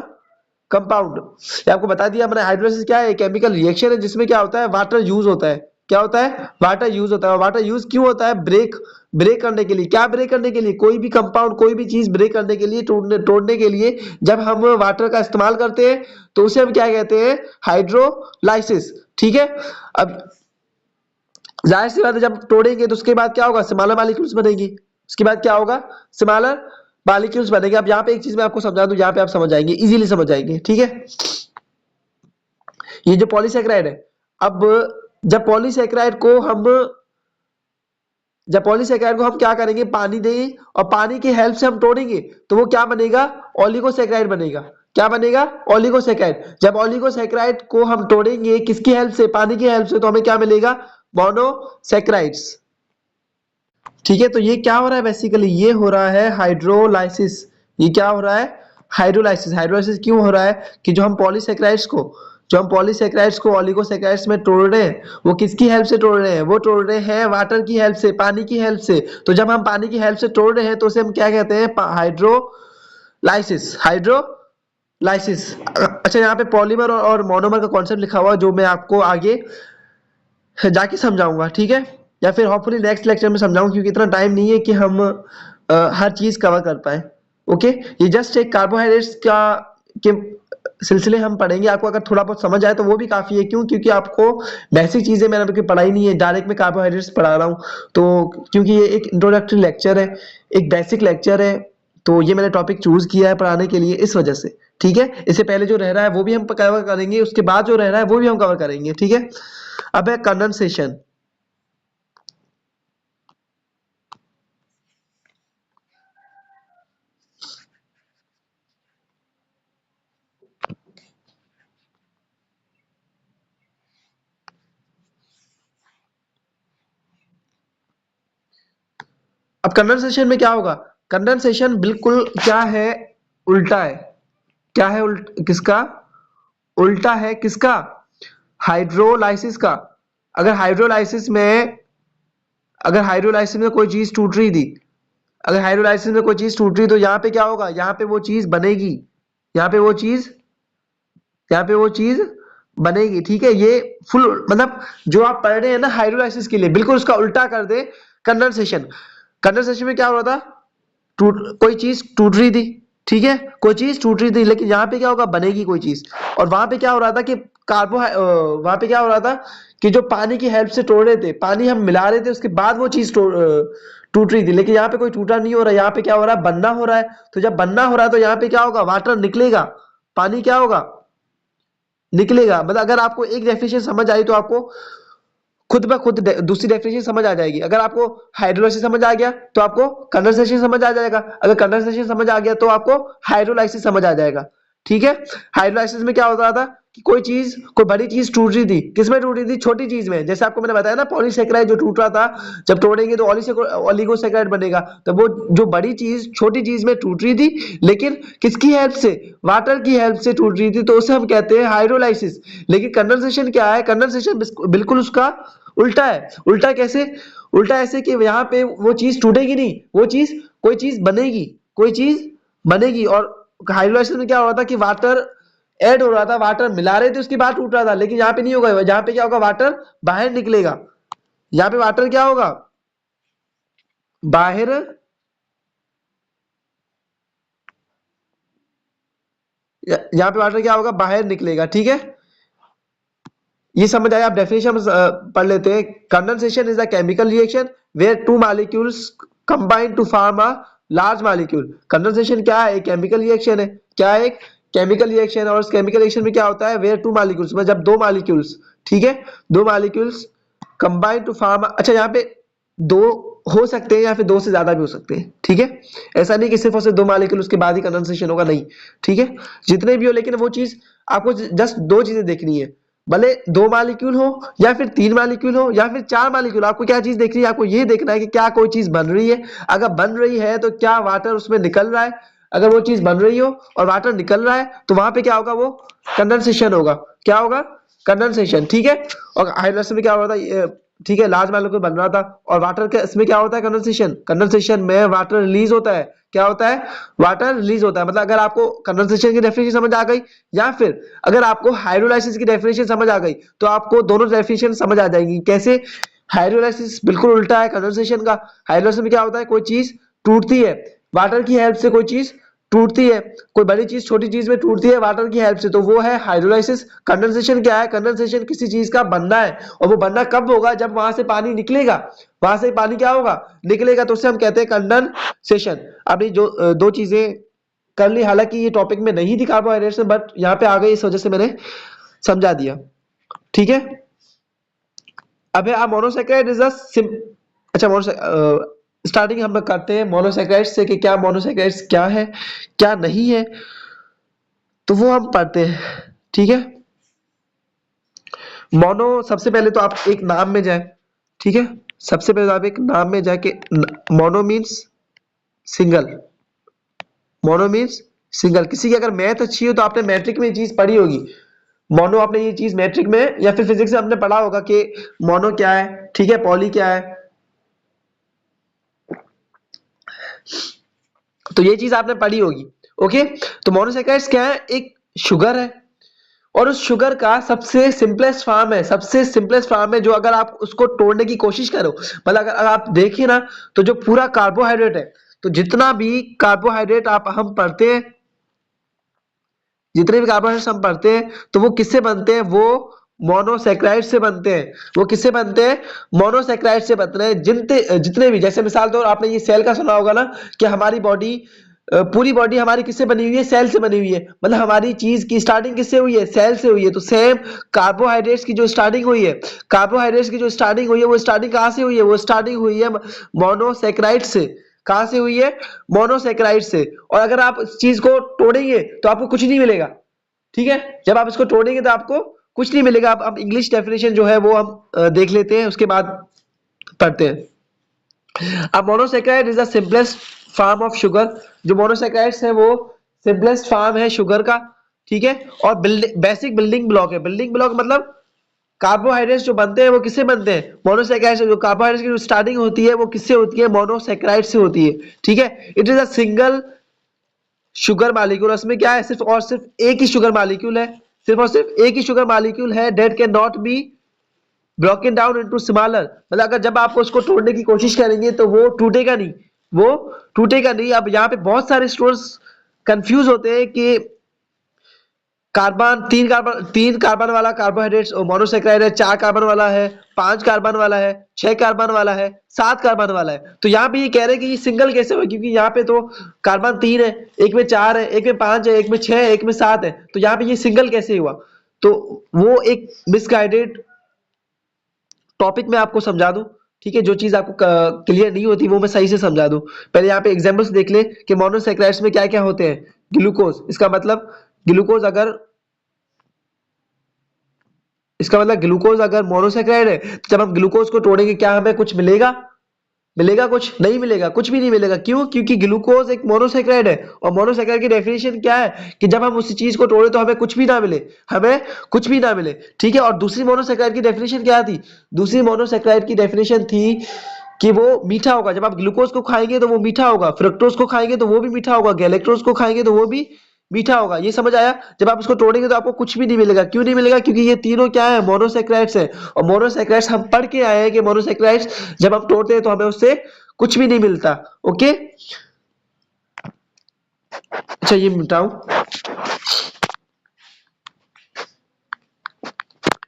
Speaker 1: compound. ये आपको बता दिया मैंने। हाइड्रोलाइसिस क्या है? केमिकल रिएक्शन है जिसमें क्या होता है, वाटर यूज होता है। क्या होता है? वाटर यूज होता है। वाटर यूज क्यों होता है? ब्रेक ब्रेक करने के लिए। क्या ब्रेक करने के लिए? कोई भी कंपाउंड, कोई भी चीज ब्रेक करने के लिए, तोड़ने के लिए जब हम वाटर का इस्तेमाल करते हैं तो उसे हम क्या कहते हैं? हाइड्रोलाइसिस। ठीक है, अब जाहिर सी बात है, जब तोड़ेंगे तो उसके बाद क्या होगा? स्मॉलर मॉलिक्यूल्स बनेगी। उसके बाद क्या होगा? स्मॉलर मॉलिक्यूल्स बनेंगे। अब यहाँ पे एक चीज मैं आपको समझा दूं, यहाँ पे आप समझ जाएंगे, इजीली समझ जाएंगे। ठीक है, ये जो पॉलीसेकेराइड है, अब जब पॉलीसेकेराइड को हम जब पॉलीसेकेराइड को हम क्या करेंगे? पानी देंगे, और पानी की हेल्प से हम तोड़ेंगे, तो वो क्या बनेगा? ओलिगोसेकेराइड बनेगा। क्या बनेगा? ओलिगोसेकेराइड। जब ओलिगोसेकेराइड को हम तोड़ेंगे किसकी हेल्प से? पानी की हेल्प से, तो हमें क्या मिलेगा? मोनोसेकेराइड्स। ठीक है, तो ये क्या हो रहा है? बेसिकली ये हो रहा है हाइड्रोलाइसिस। ये क्या हो रहा है? हाइड्रोलाइसिस। हाइड्रोलाइसिस क्यों हो रहा है? कि जो हम पॉलीसेकेराइड्स को ओलिगोसेकेराइड्स में तोड़ रहे हैं, वो किसकी हेल्प से तोड़ रहे हैं? वो तोड़ रहे हैं वाटर की हेल्प से, पानी की हेल्प से। तो जब हम पानी की हेल्प से तोड़ रहे हैं तो उसे हम क्या कहते हैं? हाइड्रोलाइसिस। हाइड्रोलाइसिस। अच्छा, यहाँ पे पॉलीमर और मोनोमर का कॉन्सेप्ट लिखा हुआ, जो मैं आपको आगे जाके समझाऊंगा। ठीक है, या फिर होपफुली नेक्स्ट लेक्चर में समझाऊं, क्योंकि इतना टाइम नहीं है कि हम हर चीज कवर कर पाए। ओके, ये जस्ट एक कार्बोहाइड्रेट्स का के सिलसिले हम पढ़ेंगे। आपको अगर थोड़ा बहुत समझ आए तो वो भी काफी है। क्यों? क्योंकि आपको बेसिक चीजें मैंने अभी पढ़ाई नहीं है, डायरेक्ट में कार्बोहाइड्रेट्स पढ़ा रहा हूँ। तो क्योंकि ये एक इंट्रोडक्टरी लेक्चर है, एक बेसिक लेक्चर है, तो ये मैंने टॉपिक चूज किया है पढ़ाने के लिए, इस वजह से। ठीक है, इससे पहले जो रह रहा है वो भी हम कवर करेंगे, उसके बाद जो रह रहा है वो भी हम कवर करेंगे। ठीक है, अब है कंडेंसेशन। अब कंडेंसेशन में क्या होगा? कंडेंसेशन बिल्कुल क्या है? उल्टा है। क्या है? किसका उल्टा है? किसका? हाइड्रोलाइसिस का। अगर हाइड्रोलाइसिस में अगर हाइड्रोलाइसिस में कोई चीज टूट रही थी, अगर हाइड्रोलाइसिस में कोई चीज टूट रही, तो यहाँ पे क्या होगा? यहाँ पे वो चीज बनेगी। यहाँ पे वो चीज यहाँ पे वो चीज बनेगी। ठीक है, ये फुल मतलब जो आप पढ़ रहे हैं ना हाइड्रोलाइसिस के लिए, बिल्कुल उसका उल्टा कर दे कंडेंसेशन। कंडेंसेशन में क्या हो रहा था? कोई चीज टूट रही थी। ठीक है, कोई चीज टूट रही थी, लेकिन यहाँ पे क्या होगा? बनेगी कोई चीज। और वहां पे क्या हो रहा था कि वहां पे क्या हो रहा था कि जो पानी की हेल्प से तोड़ रहे थे, पानी हम मिला रहे थे, उसके बाद वो चीज टूट रही थी। लेकिन यहाँ पे कोई टूटा नहीं हो रहा, यहाँ पे क्या हो रहा है? बनना हो रहा है। तो जब बनना हो रहा है तो यहाँ पे क्या होगा? वाटर निकलेगा, पानी क्या होगा? निकलेगा। मतलब अगर आपको एक डेफिनेशन समझ आई तो आपको खुद ब खुद दूसरी डेफिनेशन समझ आ जाएगी। अगर आपको हाइड्रोलाइसिस समझ आ गया तो आपको कंडेंसेशन समझ आ जाएगा। अगर कंडेंसेशन समझ आ गया तो आपको हाइड्रोलाइसिस समझ आ जाएगा। ठीक है, हाइड्रोलाइसिस में क्या होता था कि कोई बड़ी चीज टूट रही थी। किसमें टूट रही थी? छोटी चीज में। जैसे आपको मैंने बताया ना, पॉलीसेकेराइड जो टूट रहा था, जब तोड़ेंगे तो ओलिगोसेकेराइड बनेगा। तो वो जो बड़ी चीज छोटी चीज में टूट रही थी, लेकिन किसकी हेल्प से? वाटर की हेल्प से टूट रही थी, तो उसे हम कहते हैं हाइड्रोलाइसिस। लेकिन कंडेंसेशन क्या है? कंडेंसेशन बिल्कुल उसका उल्टा है। उल्टा कैसे? उल्टा ऐसे कि यहाँ पे वो चीज टूटेगी नहीं, कोई चीज बनेगी, कोई चीज बनेगी। और हाइड्रोलाइसिस में क्या हो रहा था कि वाटर ऐड हो रहा था, वाटर मिला रहे थे, उसके बाद टूट रहा था। लेकिन यहाँ पे नहीं होगा। यहाँ पे क्या होगा? वाटर बाहर निकलेगा। यहाँ पे वाटर क्या होगा, बाहर, यहाँ पे वाटर क्या होगा, बाहर निकलेगा। ठीक है, ये समझ आया। आप डेफिनेशन पढ़ लेते हैं। Condensation is a chemical reaction where two molecules combine to form a large molecule. Condensation क्या है, एक केमिकल रिएक्शन है। क्या है, एक केमिकल रिएक्शन है। और उस केमिकल रिएक्शन में क्या होता है, वेयर टू मॉलिक्यूल्स, मतलब जब दो मॉलिक्यूल्स, ठीक है, दो मॉलिक्यूल्स कंबाइन टू फॉर्म, अच्छा यहाँ पे दो हो सकते हैं या फिर दो से ज्यादा भी हो सकते हैं। ठीक है, ऐसा नहीं कि सिर्फ और सिर्फ दो मॉलिक्यूल उसके बाद ही कंडेंसेशन होगा, नहीं। ठीक है, जितने भी हो, लेकिन वो चीज आपको जस्ट दो चीजें देखनी है, भले दो मॉलिक्यूल हो या फिर तीन मॉलिक्यूल हो या फिर चार मॉलिक्यूल, आपको क्या चीज देखनी है, आपको ये देखना है कि क्या कोई चीज बन रही है। अगर बन रही है तो क्या वाटर उसमें निकल रहा है। अगर वो चीज बन रही हो और वाटर निकल रहा है तो वहां पे क्या होगा, वो कंडेंसेशन होगा। क्या होगा, कंडेंसेशन। ठीक है, और हाइड्रोजन में क्या होता है, ठीक है, लार्ज मॉलिक्यूल बन रहा था, और वाटर के इसमें क्या होता है, कंडेंसेशन। कंडेंसेशन में वाटर रिलीज होता है। क्या होता है, वाटर रिलीज होता है। मतलब अगर आपको कंडेंसेशन की डेफिनेशन समझ आ गई, या फिर अगर आपको हाइड्रोलाइसिस की डेफिनेशन समझ आ गई, तो आपको दोनों डेफिनेशन समझ आ जाएंगी। कैसे, हाइड्रोलाइसिस बिल्कुल उल्टा है कंडेंसेशन का। हाइड्रोलाइसिस में क्या होता है, कोई चीज टूटती है, वाटर की हेल्प से कोई चीज टूटती है, कोई बड़ी चीज छोटी चीज में टूटती है वाटर की हेल्प से, तो वो है हाइड्रोलाइसिस। कंडेंसेशन क्या है, कंडेंसेशन किसी चीज का बनना है, और वो बनना कब होगा, जब वहां से पानी निकलेगा। वहां से पानी क्या होगा, निकलेगा, तो उससे हम कहते हैं कंडेंसेशन। अभी जो दो चीजें कर ली, हालांकि ये टॉपिक में नहीं थी कार्बोहाइड्रेट्स में, बट यहाँ पे आ गई, इस वजह से मैंने समझा दिया। ठीक है, अब है मोनोसेक्राइड इज अच्छा, स्टार्टिंग हम लोग करते हैं मोनोसेक्राइड से कि क्या मोनोसेक्राइड्स क्या है, क्या नहीं है, तो वो हम पढ़ते हैं। ठीक है, मोनो, सबसे पहले तो आप एक नाम में जाए। ठीक है, सबसे पहले तो आप एक नाम में जाके, mono means single, mono means single. किसी की अगर मैथ अच्छी हो तो आपने मैट्रिक में ये चीज पढ़ी होगी, मोनो, आपने ये चीज मैट्रिक में या फिर फिजिक्स में आपने पढ़ा होगा कि मोनो क्या है। ठीक है, पॉली क्या है, तो ये चीज आपने पढ़ी होगी। ओके, तो मोनोसेक्राइड्स क्या है, एक शुगर है, और उस शुगर का सबसे सिंपलेस्ट फॉर्म है, सबसे सिंपलेस्ट फॉर्म है, जो अगर आप उसको तोड़ने की कोशिश करो, मतलब अगर आप देखिए ना, तो जो पूरा कार्बोहाइड्रेट है, तो जितना भी कार्बोहाइड्रेट आप हम पढ़ते हैं, जितने भी कार्बोहाइड्रेट्स हम पढ़ते हैं, तो वो किससे बनते हैं, वो मोनोसेक्राइड से बनते हैं। वो किससे बनते हैं, मोनोसेक्राइड से बनते हैं। जितने जितने भी, जैसे मिसाल तौर आपने ये सेल का सुना होगा ना, कि हमारी बॉडी, पूरी बॉडी हमारी किससे बनी हुई है, सेल से बनी हुई है। मतलब हमारी चीज की स्टार्टिंग किससे हुई है, सेल से हुई है। तो सेम कार्बोहाइड्रेट्स की जो स्टार्टिंग हुई है, कार्बोहाइड्रेट्स की जो स्टार्टिंग हुई है, वो स्टार्टिंग कहाँ से हुई है, वो स्टार्टिंग हुई है मोनोसेक्राइड से। कहां से हुई है, मोनोसेक्राइड से। और अगर आप इस चीज को तोड़ेंगे तो आपको कुछ नहीं मिलेगा। ठीक है, जब आप इसको तोड़ेंगे तो आपको कुछ नहीं मिलेगा। अब इंग्लिश डेफिनेशन जो है वो हम देख लेते हैं, उसके बाद पढ़ते हैं। अब monosaccharide is the simplest form of sugar. जो मोनोसेक्राइड्स है वो सिंपलेस्ट फॉर्म है शुगर का। ठीक है, और बेसिक बिल्डिंग ब्लॉक है। बिल्डिंग ब्लॉक मतलब कार्बोहाइड्रेट्स जो बनते हैं वो किससे बनते हैं, मोनोसेक्राइड से। जो कार्बोहाइड्रेट्स की जो स्टार्टिंग होती है वो किससे होती है, मोनोसेक्राइड से होती है। ठीक है, it is a single sugar molecule. उसमें क्या है, सिर्फ और सिर्फ एक ही शुगर मॉलिक्यूल है, सिर्फ और सिर्फ एक ही शुगर मॉलिक्यूल है, that can not be broken down into smaller. मतलब अगर जब आपको उसको तोड़ने की कोशिश करेंगे तो वो टूटेगा नहीं, वो टूटेगा नहीं। अब यहाँ पे बहुत सारे स्टूडेंट्स कंफ्यूज होते हैं कि तीन कार्बन वाला कार्बोहाइड्रेट्स मोनोसेक्राइड है, चार कार्बन वाला है, पांच कार्बन वाला है, छह कार्बन वाला है, सात कार्बन वाला है। तो यहाँ पे ये कह रहे हैं कि ये सिंगल कैसे हुआ, क्योंकि यहाँ पे तो कार्बन तीन है, एक में चार है, एक में पांच है, एक में छह है, एक में सात है, तो यहाँ पे ये सिंगल कैसे हुआ। तो वो एक मिसगाइडेड टॉपिक में आपको समझा दूं। ठीक है, जो चीज आपको क्लियर नहीं होती वो मैं सही से समझा दूं। पहले यहाँ पे एग्जांपल्स देख ले कि मोनोसेक्राइड्स में क्या क्या होते हैं। ग्लूकोज, इसका मतलब ग्लूकोज अगर इसका मतलब ग्लूकोज अगर मोनोसेक्राइड है, तो जब हम ग्लूकोज को तोड़ेंगे क्या हमें कुछ मिलेगा, मिलेगा कुछ नहीं मिलेगा, कुछ भी नहीं मिलेगा। क्यों, क्योंकि ग्लूकोज एक मोनोसेक्राइड है, और मोनोसेक्राइड की डेफिनेशन क्या है कि जब हम उसी चीज को तोड़े तो हमें कुछ भी ना मिले, हमें कुछ भी ना मिले। ठीक है, और दूसरी मोनोसेक्राइड की डेफिनेशन क्या थी, दूसरी मोनोसेक्राइड की डेफिनेशन थी कि वो मीठा होगा। जब आप ग्लूकोज को खाएंगे तो वो मीठा होगा, फ्रक्टोज को खाएंगे तो वो भी मीठा होगा, गैलेक्टोज को खाएंगे तो वो भी मीठा होगा। ये समझ आया? जब आप इसको तोड़ेंगे तो आपको कुछ भी नहीं मिलेगा। क्यों नहीं मिलेगा? क्योंकि ये तीनों क्या है, मोनोसैकेराइड्स है। और मोनोसैकेराइड्स हम पढ़ के आए हैं कि मोनोसैकेराइड्स जब हम तोड़ते हैं तो हमें उससे कुछ भी नहीं मिलता। ओके, अच्छा ये मिटाऊं,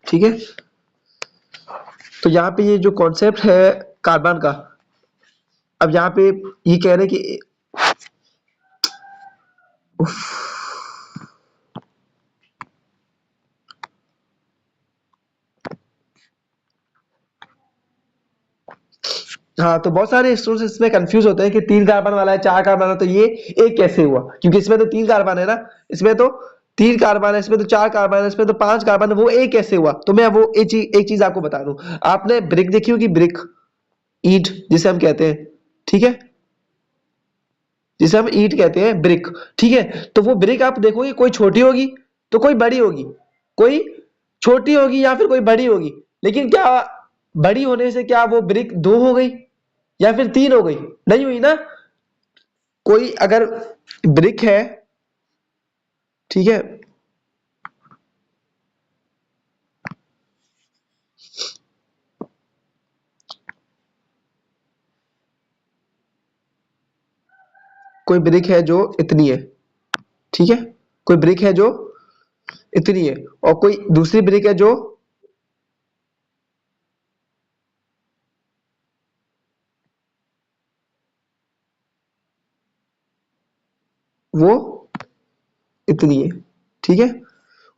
Speaker 1: ठीक है। तो यहाँ पे ये जो कॉन्सेप्ट है कार्बन का, अब यहाँ पे ये कह रहे हैं कि हाँ, तो बहुत सारे स्टूडेंट्स इसमें कंफ्यूज होते हैं कि 3 कार्बन वाला है, 4 कार्बन है, तो ये एक कैसे हुआ? क्योंकि इसमें तो 3 कार्बन है ना, इसमें तो 3 कार्बन है, इसमें तो 4 कार्बन है, इसमें तो 5 कार्बन है, वो एक कैसे हुआ? तो मैं वो एक चीज आपको बता दूं। आपने ब्रिक देखी होगी, ब्रिक, ईंट जिसे हम कहते हैं, ठीक है, जिसे हम ईंट कहते हैं, ब्रिक, ठीक है। तो वो ब्रिक आप देखोगे, कोई छोटी होगी तो कोई बड़ी होगी, कोई छोटी होगी या फिर कोई बड़ी होगी। लेकिन क्या बड़ी होने से क्या वो ब्रिक 2 हो गई या फिर 3 हो गई? नहीं हुई ना। कोई अगर ब्रिक है, ठीक है, कोई ब्रिक है जो इतनी है, ठीक है, कोई ब्रिक है जो इतनी है, और कोई दूसरी ब्रिक है जो वो इतनी है, ठीक है,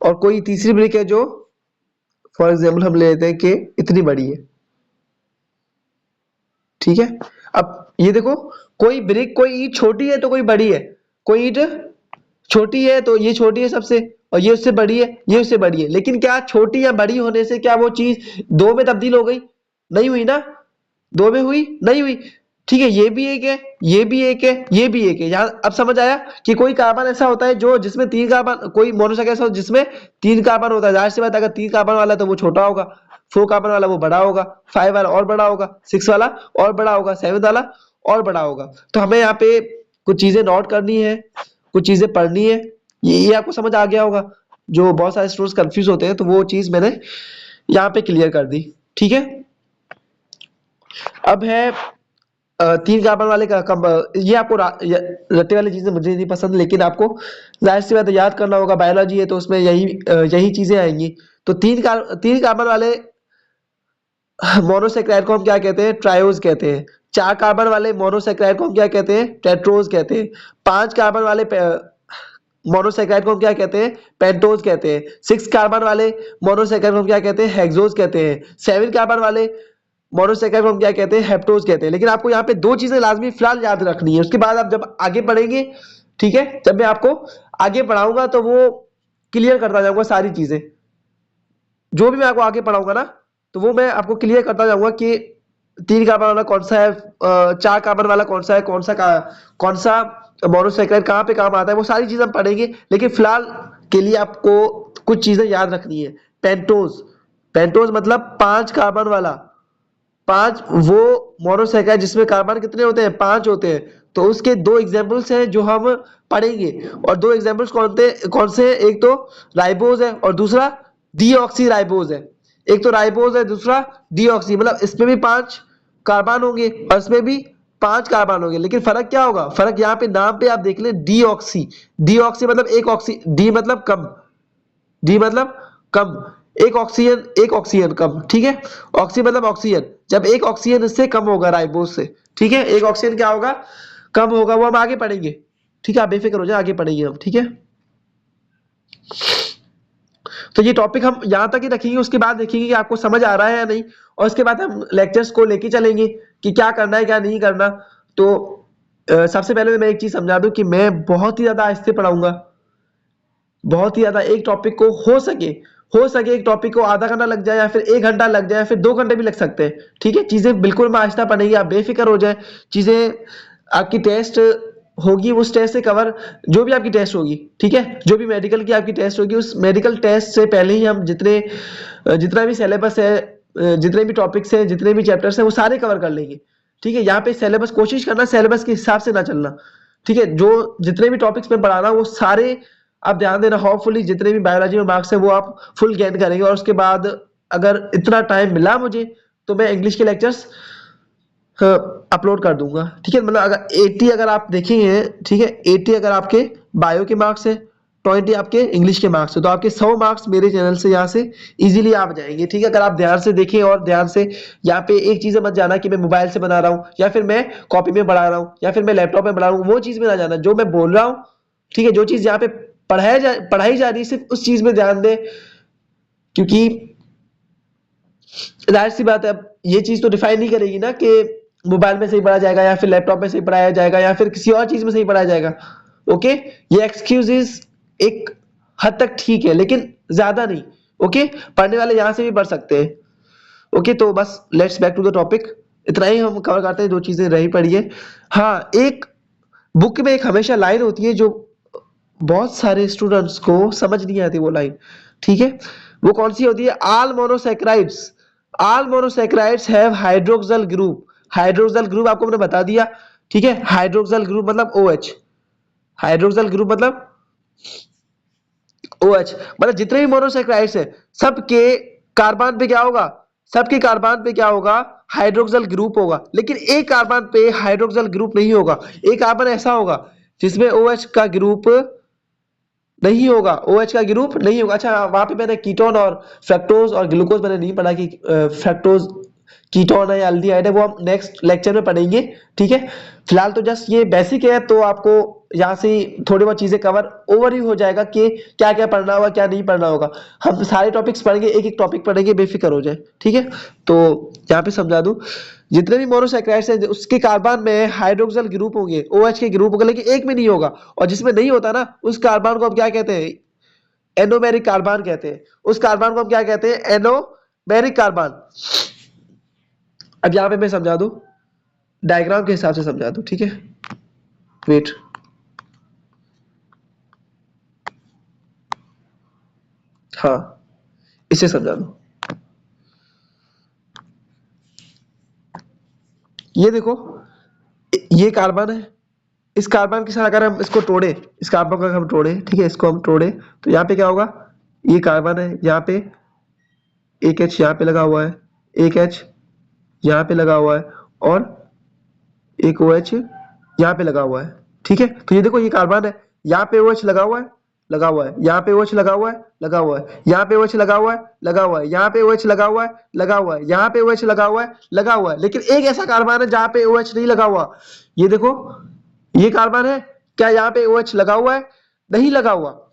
Speaker 1: और कोई तीसरी ब्रिक है जो फॉर एग्जाम्पल हम ले लेते हैं कि इतनी बड़ी है, ठीक है। अब ये देखो, कोई ब्रिक, कोई ईंट छोटी है तो कोई बड़ी है, कोई ईंट छोटी है तो ये छोटी है सबसे, और ये उससे बड़ी है, ये उससे बड़ी है। लेकिन क्या छोटी या बड़ी होने से क्या वो चीज 2 में तब्दील हो गई? नहीं हुई ना। 2 में हुई? नहीं हुई। ठीक है, ये भी एक है, ये भी एक है, ये भी एक है। यहाँ अब समझ आया कि कोई कार्बन ऐसा होता है जो जिसमें 3 कार्बन, कोई मोनोसैकेराइड ऐसा होता है जिसमें 3 कार्बन होता है। जाहिर सी बात है, अगर 3 कार्बन वाला है तो वो छोटा होगा, 4 कार्बन वाला वो बड़ा होगा, 5 वाला और बड़ा होगा, 6 वाला और बड़ा होगा, 7 वाला और बड़ा होगा। तो हमें यहाँ पे कुछ चीजें नोट करनी है, कुछ चीजें पढ़नी है। ये आपको समझ आ गया होगा। जो बहुत सारे स्टूडेंट्स कंफ्यूज होते हैं, तो वो चीज मैंने यहाँ पे क्लियर कर दी, ठीक है। अब है 3 कार्बन वाले का कम, ये आपको रट्टे वाली चीजें मुझे नहीं पसंद, लेकिन आपको जाहिर सी बात है याद करना होगा, बायोलॉजी है तो उसमें यही चीजें आएंगी। तो 3 कार्बन वाले मोनोसेक्राइड को हम क्या कहते हैं? ट्रायोज कहते हैं। 4 कार्बन वाले मोनोसेक्राइड को हम क्या कहते हैं? टेट्रोज कहते हैं। 5 कार्बन वाले मोनोसेक्राइड को हम क्या कहते हैं? पेंटोज कहते हैं। 6 कार्बन वाले मोनोसेक्राइड को हम क्या कहते हैं? हेक्सोज कहते हैं। 7 कार्बन वाले मोनोसेक्राइड को हम क्या कहते हैं? हेप्टोज कहते हैं। लेकिन आपको यहाँ पे 2 चीजें लाजमी फिलहाल याद रखनी है, उसके बाद आप जब आगे पढ़ेंगे, ठीक है, जब मैं आपको आगे पढ़ाऊंगा तो वो क्लियर करता जाऊंगा सारी चीजें। जो भी मैं आपको आगे पढ़ाऊंगा ना, तो वो मैं आपको क्लियर करता जाऊंगा कि 3 कार्बन वाला कौन सा है, 4 कार्बन वाला कौन सा है, कौन सा मोनोसेक्राइड कहाँ पे काम आता है, वो सारी चीजें हम पढ़ेंगे। लेकिन फिलहाल के लिए आपको कुछ चीजें याद रखनी है। पेंटोज, पेंटोज मतलब 5 कार्बन वाला, 5 वो मोनोसेक्राइड जिसमें कार्बन कितने होते हैं? 5 होते हैं। तो उसके 2 एग्जांपल्स हैं जो हम पढ़ेंगे, और 2 एग्जांपल्स कौन से हैं? एक तो राइबोज है और दूसरा डीऑक्सी राइबोज है। एक तो राइबोज है, दूसरा डीऑक्सी, मतलब इसमें भी 5 कार्बन होंगे और इसमें भी 5 कार्बन होंगे। लेकिन फर्क क्या होगा? फर्क यहाँ पे नाम पे आप देख लें, डीऑक्सी, डीऑक्सी मतलब एक ऑक्सी, डी मतलब कम, डी मतलब कम, एक ऑक्सीजन कम, ठीक है। ऑक्सी मतलब ऑक्सीजन, जब एक ऑक्सीजन इससे कम होगा राइबोज से, ठीक है, एक ऑक्सीजन क्या होगा? कम होगा। वो हम आगे पढ़ेंगे, ठीक है, आप बेफिक्र हो जाए, आगे पढ़ेंगे हम, ठीक है। तो ये टॉपिक हम यहां तक ही रखेंगे, उसके बाद देखेंगे कि आपको समझ आ रहा है या नहीं, और उसके बाद हम लेक्चर्स को लेके चलेंगे कि क्या करना है क्या नहीं करना। तो सबसे पहले मैं एक चीज समझा दूं कि मैं बहुत ही ज्यादा आहिस्ते पढ़ाऊंगा, बहुत ही ज्यादा। एक टॉपिक को हो सके एक टॉपिक को आधा घंटा लग जाए या फिर 1 घंटा लग जाए या फिर 2 घंटे भी लग सकते हैं, ठीक है। चीजें बिल्कुल मैं आहिस्ता पढ़ेंगे, आप बेफिक्र हो जाए। चीजें आपकी टेस्ट होगी, उस टेस्ट से कवर, जो भी आपकी टेस्ट होगी, ठीक है, जो भी मेडिकल की आपकी टेस्ट होगी, उस मेडिकल टेस्ट से पहले ही हम जितना भी सिलेबस है, जितने भी टॉपिक्स हैं, जितने भी चैप्टर्स हैं, वो सारे कवर कर लेंगे, ठीक है। यहाँ पे सिलेबस कोशिश करना सिलेबस के हिसाब से ना चलना, ठीक है, जो जितने भी टॉपिक्स मैं पढ़ा रहा हूँ वो सारे आप ध्यान देना, होपफुली जितने भी बायोलॉजी में मार्क्स है वो आप फुल गेन करेंगे। और उसके बाद अगर इतना टाइम मिला मुझे तो मैं इंग्लिश के लेक्चर्स अपलोड कर दूंगा। ठीक है, मतलब अगर 80 अगर आप देखेंगे, ठीक है, 80 अगर आपके बायो के मार्क्स है, 20 आपके इंग्लिश के मार्क्स है, तो आपके 100 मार्क्स मेरे चैनल से यहाँ से इजीली आ जाएंगे। ठीक है, अगर आप ध्यान से देखें और ध्यान से यहाँ पे एक चीज मत जाना कि मैं मोबाइल से बना रहा हूँ या फिर मैं कॉपी में पढ़ा रहा हूँ या फिर मैं लैपटॉप में पढ़ा रहा हूँ, वो चीज में ना जाना। जो मैं बोल रहा हूँ, ठीक है, जो चीज यहाँ पे पढ़ाई जा रही है सिर्फ उस चीज में ध्यान दें, क्योंकि जाहिर सी बात है अब ये चीज तो डिफाइन नहीं करेगी ना कि मोबाइल में सही पढ़ा जाएगा या फिर लैपटॉप में सही पढ़ाया जाएगा या फिर किसी और चीज में सही पढ़ाया जाएगा। ओके, ये एक्सक्यूजेस एक हद तक ठीक है लेकिन ज्यादा नहीं। ओके, पढ़ने वाले यहां से भी पढ़ सकते हैं। ओके, तो बस let's back to the topic, इतना ही हम कवर करते हैं, दो चीजें रही पड़ी है। हाँ, एक बुक में एक हमेशा लाइन होती है जो बहुत सारे स्टूडेंट्स को समझ नहीं आती वो लाइन। ठीक है, वो कौन सी होती है? All monosaccharides have hydroxyl group. Hydroxyl group आपको मैंने बता दिया। ठीक है, हाइड्रोक्सल ग्रुप मतलब OH। हाइड्रोक्सल ग्रुप मतलब OH, मतलब जितने भी मोनोसैकेराइड्स है सबके कार्बन पे क्या होगा? सबके कार्बन पे क्या होगा? हाइड्रोक्सल ग्रुप होगा। लेकिन एक कार्बन पे हाइड्रोक्सल ग्रुप नहीं होगा। एक कार्बन ऐसा होगा जिसमें OH का ग्रुप नहीं होगा, OH का ग्रुप नहीं होगा। अच्छा, वहां पे मैंने कीटोन और फ्रक्टोज और ग्लूकोज मैंने नहीं पढ़ा कि फ्रक्टोज कीटोन है या एल्डिहाइड है, वो हम नेक्स्ट लेक्चर में पढ़ेंगे। ठीक है, फिलहाल तो जस्ट ये बेसिक है, तो आपको यहाँ से थोड़ी बहुत चीजें कवर ओवरव्यू हो जाएगा कि क्या क्या पढ़ना होगा क्या नहीं पढ़ना होगा। हम सारे टॉपिक्स पढ़ेंगे, एक एक टॉपिक पढ़ेंगे, बेफिक्र हो जाए। ठीक है, तो यहाँ पे समझा दूं, जितने भी मोनोसैकेराइड्स हैं उसके कार्बन में हाइड्रोक्सल ग्रुप होंगे, OH के ग्रुप होंगे, लेकिन एक में नहीं होगा। और जिसमें नहीं होता ना उस कार्बन को हम क्या कहते हैं? एनोमेरिक कार्बन कहते हैं। उस कार्बन को हम क्या कहते हैं? Anomeric carbon. अब यहाँ पे मैं समझा दूं, डायग्राम के हिसाब से समझा दूं। ठीक है, वेट, हाँ, इसे समझा दूं। ये देखो, ये कार्बन है, इस कार्बन के साथ अगर हम इसको तोड़े, इस कार्बन को अगर हम तोड़े, ठीक है, इसको हम तोड़े तो यहाँ पे क्या होगा? ये कार्बन है, यहाँ पे एक H यहाँ पे लगा हुआ है, एक H यहाँ पे लगा हुआ है और एक OH यहाँ पे लगा हुआ है। ठीक है, तो ये देखो ये कार्बन है, यहाँ पे OH लगा हुआ है, लगा हुआ है, यहाँ पे OH लगा हुआ है, लगा हुआ है, यहाँ पे OH लगा हुआ है, लगा हुआ है, यहाँ पे OH लगा हुआ है, लगा हुआ है, यहाँ पे OH लगा हुआ है, लगा हुआ है। लेकिन एक ऐसा कार्बन है जहाँ पे OH नहीं लगा हुआ। ये देखो, ये कार्बन है, क्या यहाँ पे OH लगा हुआ है? नहीं लगा हुआ।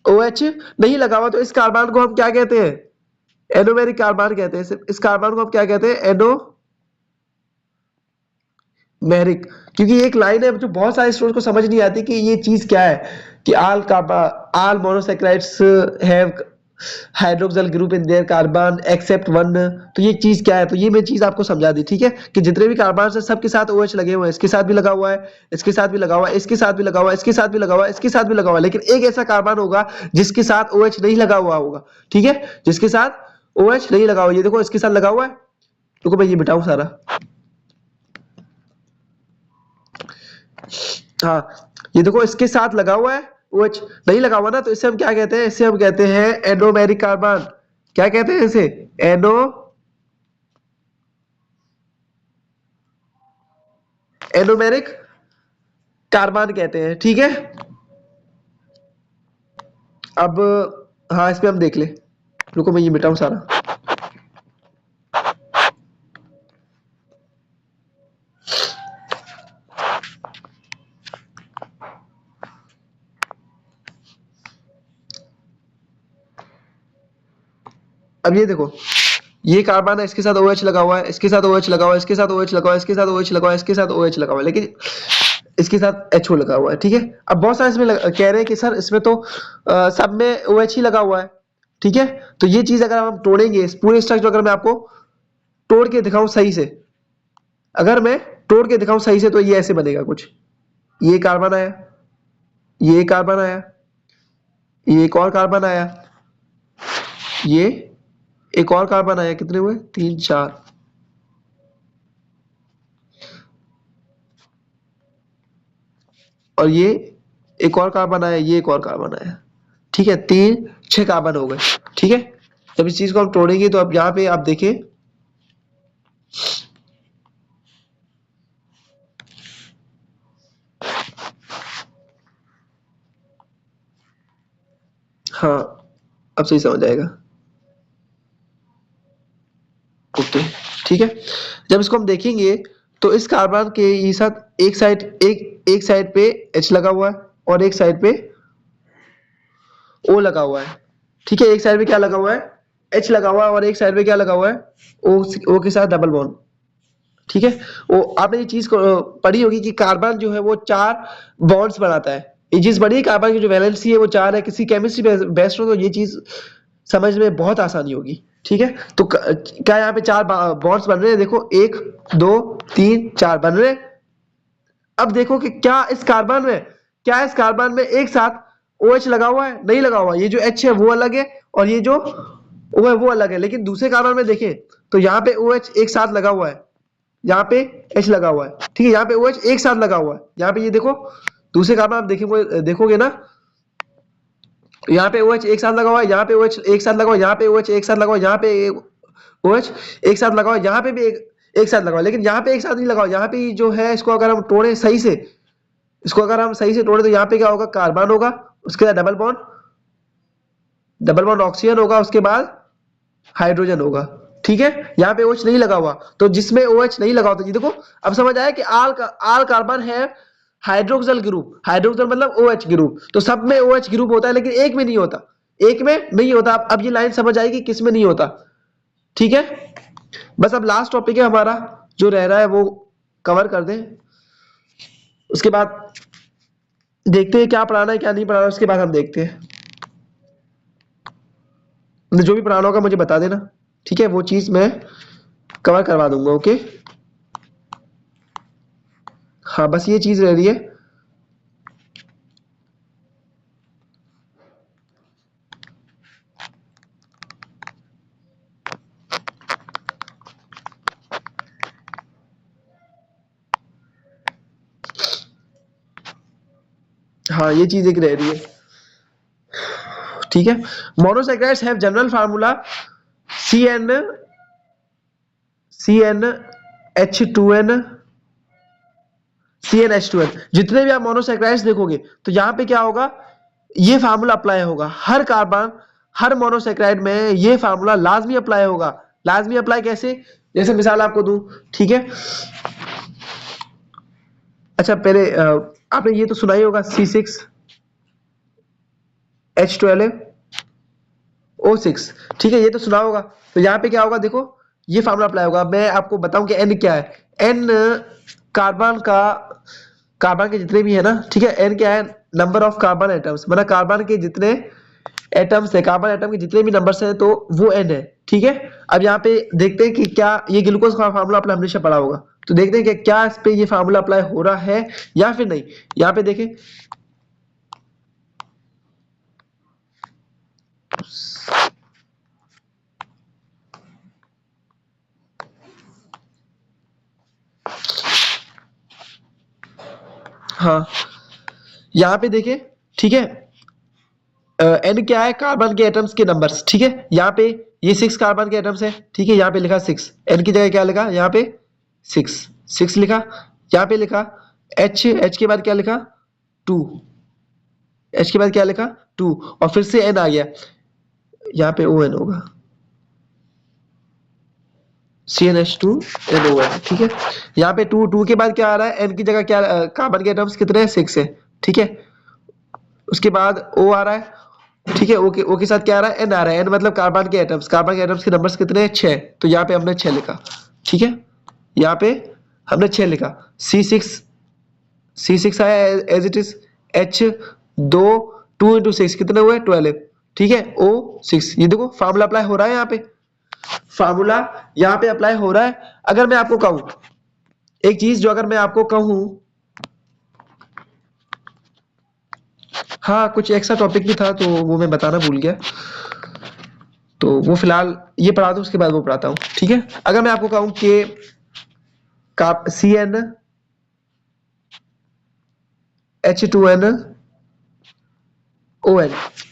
Speaker 1: OH नहीं लगा हुआ, तो इस कार्बन को हम क्या कहते हैं? एनोमेरिक कार्बन कहते हैं। इस कार्बन को हम क्या कहते हैं? एनोमेरिक। क्योंकि एक लाइन है जो बहुत सारे स्टूडेंट्स को समझ नहीं आती कि ये चीज क्या है, कि all monosaccharides have hydroxyl group in their carbon except one. तो ये चीज क्या है? तो ये मैं चीज आपको समझा दी। ठीक है, कि जितने भी कार्बन है सबके साथ OH लगे हुए हैं, इसके साथ भी लगा हुआ है, इसके साथ भी लगा हुआ है, इसके साथ भी लगा हुआ है, इसके साथ भी लगा हुआ है, इसके साथ भी लगा हुआ है। लेकिन एक ऐसा कार्बन होगा जिसके साथ OH नहीं लगा हुआ होगा। ठीक है, जिसके साथ OH नहीं लगा हुआ। ये देखो इसके साथ लगा हुआ है, रुको मैं ये बिठाऊं सारा। हाँ, ये देखो इसके साथ लगा हुआ है, OH नहीं लगा हुआ ना, तो इसे हम क्या कहते हैं? इसे हम कहते हैं एनोमेरिक कार्बन। क्या कहते हैं इसे? एनोमेरिक कार्बन कहते हैं। ठीक है, अब हाँ इस पे हम देख ले, रुको मैं ये मिटाऊं सारा। अब ये देखो, ये कार्बन है, इसके साथ OH लगा हुआ है, इसके साथ OH लगा हुआ है, इसके साथ OH लगा हुआ है, इसके साथ OH लगा हुआ है, इसके साथ OH लगा हुआ है, लेकिन इसके साथ HO लगा हुआ है। ठीक है, अब बहुत सारे इसमें कह रहे हैं कि सर इसमें तो सब में OH ही लगा हुआ है। ठीक है, तो ये चीज अगर हम तोड़ेंगे, इस पूरे स्ट्रक्चर अगर मैं आपको तोड़ के दिखाऊं सही से, अगर मैं तोड़ के दिखाऊं सही से, तो ये ऐसे बनेगा कुछ। ये कार्बन आया, ये कार्बन आया, ये एक और कार्बन आया, ये एक और कार्बन आया, कितने हुए? 3 4। और ये एक और कार्बन आया, ये एक और कार्बन आया, ठीक है, 3 6 कार्बन हो गए, ठीक है। जब इस चीज को हम तोड़ेंगे तो अब यहाँ पे आप देखें, हाँ अब सही समझ आएगा, ओके, ठीक है। जब इसको हम देखेंगे तो इस कार्बन के ये साथ एक साइड पे H लगा हुआ है और एक साइड पे O लगा हुआ है, ठीक है। एक साइड पे क्या लगा हुआ है, H लगा हुआ है, और एक साइड पे क्या लगा हुआ है, O के साथ डबल बॉन्ड, ठीक है। वो आपने ये चीज पढ़ी होगी कि कार्बन जो है वो 4 बॉन्ड्स बनाता है। ये चीज पढ़ी है, कार्बन की जो वैलेंसी है वो 4 है। किसी केमिस्ट्री बेस्ट हो तो ये चीज समझ में बहुत आसानी होगी, ठीक है। तो क्या यहाँ पे 4 बॉन्ड्स बन रहे हैं, देखो 1 2 3 4 बन रहे हैं। अब देखो कि क्या इस कार्बन में एक साथ OH लगा हुआ है, नहीं लगा हुआ। ये जो H है वो अलग है और ये जो O है वो अलग है। लेकिन दूसरे कार्बन में देखें तो यहाँ पे OH एक साथ लगा हुआ है, यहाँ पे H लगा हुआ है, ठीक है। यहाँ पे OH एक साथ लगा हुआ है, यहाँ पे ये देखो दूसरे कार्बन आप देखोगे ना, यहाँ पे OH एक साथ लगा हुआ है, यहाँ पे OH एक साथ लगा हुआ है, यहाँ पे OH एक साथ लगा हुआ है, यहाँ पे OH एक साथ लगा हुआ है, यहाँ पे भी एक साथ लगा हुआ है। लेकिन यहाँ पे एक साथ नहीं लगा हुआ, यहाँ पे जो है इसको अगर हम तोड़े सही से, इसको अगर हम सही से तोड़े तो यहाँ पे क्या होगा, कार्बन होगा, उसके बाद डबल बॉन्ड ऑक्सीजन होगा, उसके बाद हाइड्रोजन होगा, ठीक है। यहाँ पे OH नहीं लगा हुआ, तो जिसमें OH नहीं लगा होता, ये देखो अब समझ आया कि आल कार्बन है हाइड्रोक्सिल ग्रुप। हाइड्रोक्सिल मतलब OH ग्रुप, तो सब में OH ग्रुप होता है लेकिन एक में नहीं होता, एक में नहीं होता। अब ये लाइन समझ आएगी किस में नहीं होता, ठीक है। बस अब लास्ट टॉपिक है हमारा जो रह रहा है वो कवर कर दें, उसके बाद देखते हैं क्या पढ़ाना है क्या नहीं पढ़ाना, उसके बाद हम देखते हैं। जो भी पढ़ाना होगा मुझे बता देना, ठीक है, वो चीज मैं कवर करवा दूंगा, ओके। हाँ बस ये चीज रह रही है। हाँ ये चीज एक रह रही है, ठीक है। Monosaccharides have general formula CnH2n CnH2n। जितने भी आप मोनोसैकेराइड्स देखोगे तो यहाँ पे क्या होगा, ये फार्मूला अप्लाई होगा हर कार्बन, हर मोनोसैकेराइड में ये फार्मूला लाजमी अप्लाई होगा। लाजमी अप्लाई कैसे, जैसे मिसाल आपको दूं, ठीक है। अच्छा पहले आपने ये तो सुना ही होगा C6H12O6, ठीक है, ये तो सुना होगा। तो यहाँ पे क्या होगा, देखो ये फार्मूला अप्लाई होगा। मैं आपको बताऊं कि N क्या है। N कार्बन के जितने भी है ना, ठीक है, N क्या है, नंबर ऑफ कार्बन एटम्स, मतलब कार्बन के जितने एटम्स है, कार्बन एटम के जितने भी नंबर्स हैं तो वो N है, ठीक है। अब यहाँ पे देखते हैं कि क्या ये ग्लूकोज का फार्मूला आपने हमेशा पढ़ा होगा, तो देखते हैं कि क्या इस पे ये फार्मूला अप्लाई हो रहा है या फिर नहीं। यहाँ पे देखें, हाँ यहाँ पे देखें, ठीक है। N क्या है, कार्बन के एटम्स के नंबर्स, ठीक है। यहाँ पे ये 6 कार्बन के एटम्स है, ठीक है। यहाँ पे लिखा 6, N की जगह क्या लिखा, यहाँ पे 6 लिखा। यहाँ पे लिखा H के बाद क्या लिखा 2, H के बाद क्या लिखा 2, और फिर से N आ गया, यहाँ पे ON होगा, CnH2NON, ठीक है। यहाँ पे 2 के बाद क्या आ रहा है, N की जगह क्या, कार्बन के एटम्स कितने हैं 6 है, ठीक है। उसके बाद O आ रहा है, ठीक है। O के साथ क्या आ रहा है, N आ रहा है। N मतलब कार्बन के एटम्स के नंबर्स कितने हैं 6, तो यहाँ पे हमने 6 लिखा, ठीक है। यहाँ पे हमने 6 लिखा। C6 आया एज इट इज, H 2 6 कितने हुए 12, ठीक है। O6, ये देखो फार्मूला अप्लाई हो रहा है, यहाँ पे फार्मूला यहाँ पे अप्लाई हो रहा है। अगर मैं आपको कहूं एक चीज, जो अगर मैं आपको कहूं, हाँ कुछ एक्स्ट्रा टॉपिक भी था तो वो मैं बताना भूल गया, तो वो फिलहाल ये पढ़ा दूं, उसके बाद वो पढ़ाता हूँ, ठीक है। अगर मैं आपको कहूं कि H2NON,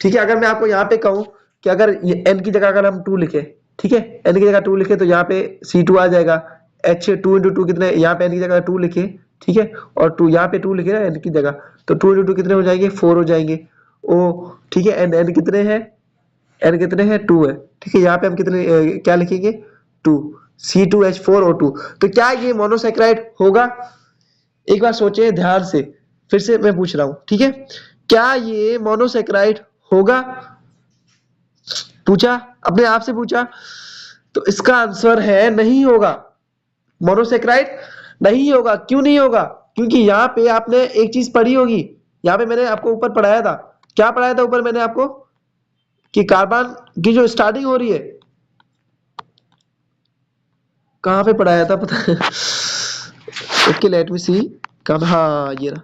Speaker 1: ठीक है। अगर मैं आपको यहाँ पे कहूँ कि अगर ये n की जगह अगर हम 2 लिखे, ठीक है, n की जगह 2 लिखे तो यहाँ पे C2 आ जाएगा। H2 into 2 कितने, यहाँ पे n की जगह 2 लिखे, ठीक है, और 2 यहाँ पे 2 लिखे ना n की जगह, तो 2 into 2 कितने हो जाएंगे, 4 हो जाएंगे। ओ ठीक है, n कितने हैं, n कितने हैं, 2 है, ठीक है। यहाँ पे हम कितने क्या लिखेंगे, 2, C2H4O2। तो क्या ये मोनोसेक्राइड होगा? एक बार सोचे ध्यान से, फिर से मैं पूछ रहा हूं, ठीक है, क्या ये मोनोसेक्राइड होगा? पूछा, अपने आप से पूछा, तो इसका आंसर है नहीं होगा। मोनोसेक्राइड नहीं होगा। क्यों नहीं होगा? क्योंकि यहाँ पे आपने एक चीज पढ़ी होगी, यहाँ पे मैंने आपको ऊपर पढ़ाया था। क्या पढ़ाया था ऊपर मैंने आपको? कि कार्बन की जो स्टार्टिंग हो रही है, कहाँ पे पढ़ाया था पता है? ओके लेट मी सी, कहाँ, हाँ ये रहा,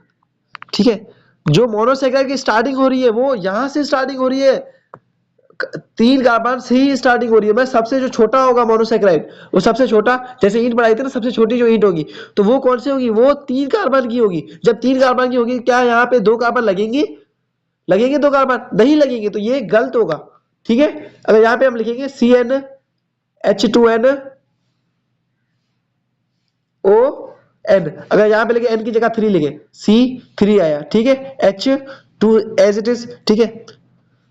Speaker 1: ठीक है। जो मोनोसेक्राइड की स्टार्टिंग हो रही है वो यहां से स्टार्टिंग हो रही है, 3 कार्बन से ही स्टार्टिंग हो रही है। मैं सबसे जो छोटा होगा मोनोसेक्राइड, वो सबसे छोटा, जैसे ईंट बनाई थी ना, सबसे छोटी जो ईंट होगी, तो वो कौन सी होगी, वो 3 कार्बन की होगी। जब 3 कार्बन की होगी, क्या यहाँ पे 2 कार्बन लगेंगे? लगेंगे 2 कार्बन? नहीं लगेंगे, तो ये गलत होगा, ठीक है। अगर यहाँ पे हम लिखेंगे CnH2n ON, अगर यहाँ पे लिखे n की जगह 3 लिखे, C3 आया, ठीक है, H2 एज इट इज, ठीक है,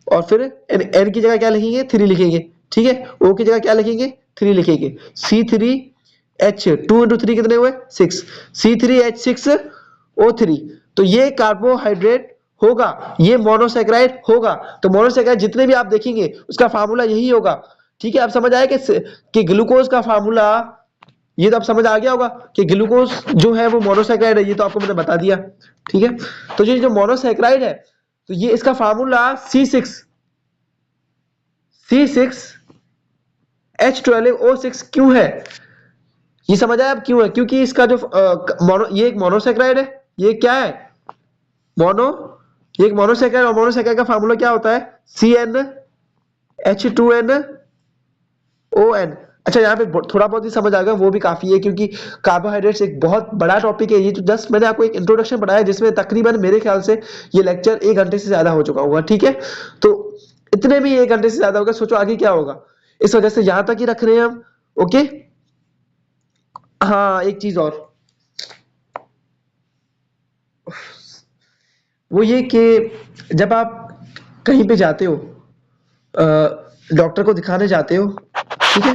Speaker 1: और फिर n की जगह क्या लिखेंगे, 3 लिखेंगे, ठीक है, O की जगह क्या लिखेंगे, 3 लिखेंगे, C3H2 into 3 कितने हुए, 6, C3H6O3। तो ये कार्बोहाइड्रेट होगा, ये मोनोसेक्राइड होगा। तो मोनोसेक्राइड जितने भी आप देखेंगे उसका फार्मूला यही होगा, ठीक है। आप समझ आए कि ग्लूकोज का फार्मूला, ये तो आप समझ आ गया होगा कि ग्लूकोज जो है वो मोनोसेक्राइड है, ये तो आपको मैंने बता दिया, ठीक है। तो ये जो मोनोसेक्राइड है, तो ये इसका फार्मूला C6H12O6 क्यों है, ये समझ आया अब क्यों है? क्योंकि इसका जो ये एक मोनोसेक्राइड है, ये क्या है, मोनो, ये एक मोनोसेक्राइड, और मोनोसेक्राइड का फार्मूला क्या होता है, CnH2nOn। अच्छा, यहाँ पे थोड़ा बहुत ही समझ आ गया, वो भी काफी है, क्योंकि कार्बोहाइड्रेट्स एक बहुत बड़ा टॉपिक है। ये जो जस्ट मैंने आपको एक इंट्रोडक्शन पढ़ाया, जिसमें तकरीबन मेरे ख्याल से ये लेक्चर 1 घंटे से ज्यादा हो चुका होगा, ठीक है। तो इतने भी 1 घंटे से ज्यादा होगा, सोचो आगे क्या होगा। इस वजह से यहां तक ही रख रहे हैं हम, ओके। हाँ, एक चीज और, वो ये कि जब आप कहीं पे जाते हो, डॉक्टर को दिखाने जाते हो, ठीक है,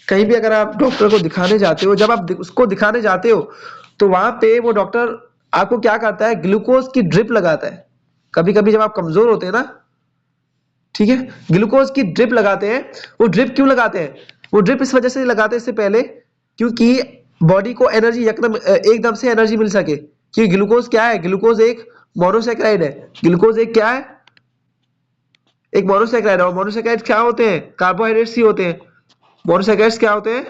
Speaker 1: कहीं भी अगर आप डॉक्टर को दिखाने जाते हो, जब आप उसको दिखाने जाते हो, तो वहां पे वो डॉक्टर आपको क्या करता है, ग्लूकोज की ड्रिप लगाता है। कभी कभी जब आप कमजोर होते हैं ना, ठीक है, ग्लूकोज की ड्रिप लगाते हैं। वो ड्रिप क्यों लगाते हैं? वो ड्रिप इस वजह से लगाते हैं, इससे पहले, क्योंकि बॉडी को एनर्जी एकदम से एनर्जी मिल सके। क्योंकि ग्लूकोज क्या है, ग्लूकोज एक मोनोसेक्राइड है। ग्लूकोज एक क्या है, एक मोनोसेक्राइड है। और मोनोसेक्राइड क्या होते हैं, कार्बोहाइड्रेट्स ही होते हैं। मोनोसेक्राइड्स क्या होते हैं,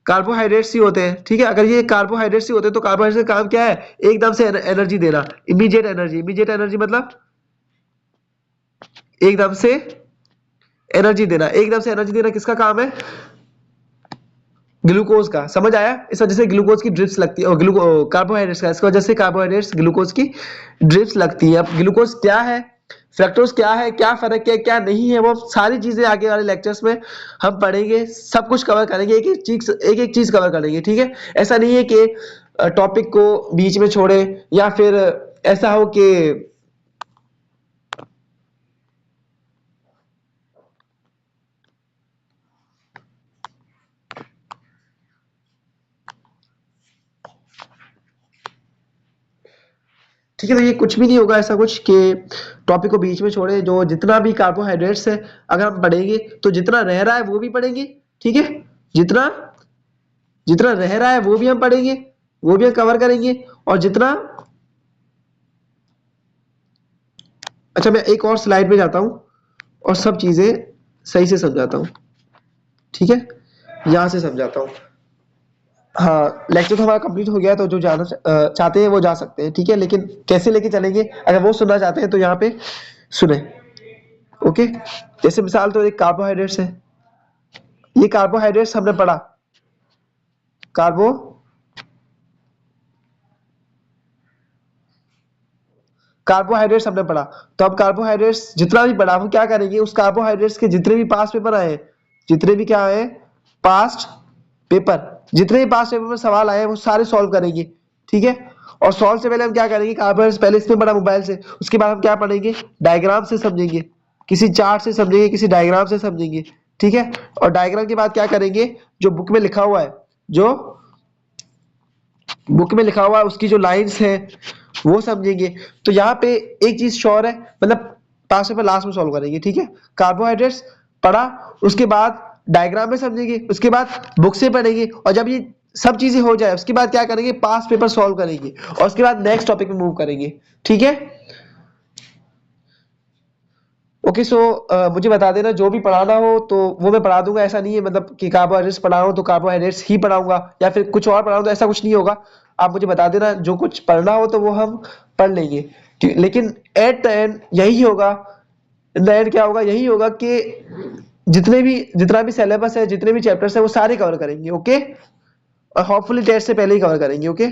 Speaker 1: कार्बोहाइड्रेट्स ही होते हैं, ठीक है। अगर ये कार्बोहाइड्रेट्स ही होते हैं, तो कार्बोहाइड्रेट्स का काम क्या है, एकदम से एनर्जी देना, इमीडिएट एनर्जी। इमीडिएट एनर्जी मतलब एकदम से एनर्जी देना। एकदम से एनर्जी देना किसका काम है, ग्लूकोज का। समझ आया? इस वजह से ग्लूकोज की ड्रिप्स लगती है, और कार्बोहाइड्रेट्स का, इस वजह से कार्बोहाइड्रेट्स ग्लूकोज की ड्रिप्स लगती है। अब ग्लूकोज क्या है, फ्रक्टोज क्या है, क्या फर्क है, क्या नहीं है, वो सारी चीजें आगे वाले लेक्चर्स में हम पढ़ेंगे, सब कुछ कवर करेंगे, एक एक चीज कवर करेंगे, ठीक है। ऐसा नहीं है कि टॉपिक को बीच में छोड़े, या फिर ऐसा हो कि ठीक है। तो ये कुछ भी नहीं होगा ऐसा कुछ कि टॉपिक को बीच में छोड़े। जो जितना भी कार्बोहाइड्रेट्स है अगर हम पढ़ेंगे, तो जितना रह रहा है वो भी पढ़ेंगे, ठीक है। जितना जितना रह रहा है वो भी हम पढ़ेंगे, वो भी हम कवर करेंगे। और जितना, अच्छा मैं एक और स्लाइड पे जाता हूँ और सब चीजें सही से समझाता हूँ, ठीक है, यहां से समझाता हूँ। हाँ, लेक्चर तो हमारा कंप्लीट हो गया, तो जो जाना चाहते हैं वो जा सकते हैं, ठीक है। लेकिन कैसे लेके चलेंगे, अगर वो सुनना चाहते हैं तो यहाँ पे सुने, ओके। जैसे मिसाल तो एक कार्बोहाइड्रेट्स है, ये कार्बोहाइड्रेट्स हमने पढ़ा, कार्बो कार्बोहाइड्रेट्स हमने पढ़ा, तो अब कार्बोहाइड्रेट्स जितना भी पढ़ा वो क्या करेंगे, उस कार्बोहाइड्रेट्स के जितने भी पास्ट पेपर आए, जितने भी क्या आए पास्ट पेपर, जितने भी पास्ट पेपर में सवाल आए हैं वो सारे सॉल्व करेंगे, ठीक है। और सॉल्व से पहले हम क्या करेंगे, कार्बोहाइड्रेट्स पहले इसमें पढ़ा मोबाइल से, उसके बाद हम क्या पढ़ेंगे, डायग्राम से समझेंगे, किसी चार्ट से समझेंगे, किसी डायग्राम से समझेंगे, ठीक है। और डायग्राम के बाद क्या करेंगे, जो बुक में लिखा हुआ है, जो बुक में लिखा हुआ है उसकी जो लाइंस है वो समझेंगे। तो यहाँ पे एक चीज श्योर है, मतलब पास पेपर लास्ट में सॉल्व करेंगे, ठीक है। कार्बोहाइड्रेट्स पढ़ा, उसके बाद डायग्राम में समझेंगे, उसके बाद बुक से पढ़ेंगे, और जब ये सब चीजें हो जाए उसके बाद क्या करेंगे, पास पेपर सॉल्व करेंगे, और उसके बाद नेक्स्ट टॉपिक में मूव करेंगे, ठीक है। ओके सो मुझे बता देना जो भी पढ़ाना हो तो वो मैं पढ़ा दूंगा, ऐसा नहीं है मतलब कि कार्बोहाइड्रेट्स पढ़ा हो तो कार्बोहाइड्रेट्स ही पढ़ाऊंगा या फिर कुछ और पढ़ाऊंगा, तो ऐसा कुछ नहीं होगा। आप मुझे बता देना, जो कुछ पढ़ना हो तो वो हम पढ़ लेंगे, लेकिन एट द एंड यही होगा, इन द एंड क्या होगा, यही होगा कि जितना भी सिलेबस है, जितने भी चैप्टर्स है वो सारे कवर करेंगे, ओके। और होपफुली टेस्ट से पहले ही कवर करेंगे, ओके।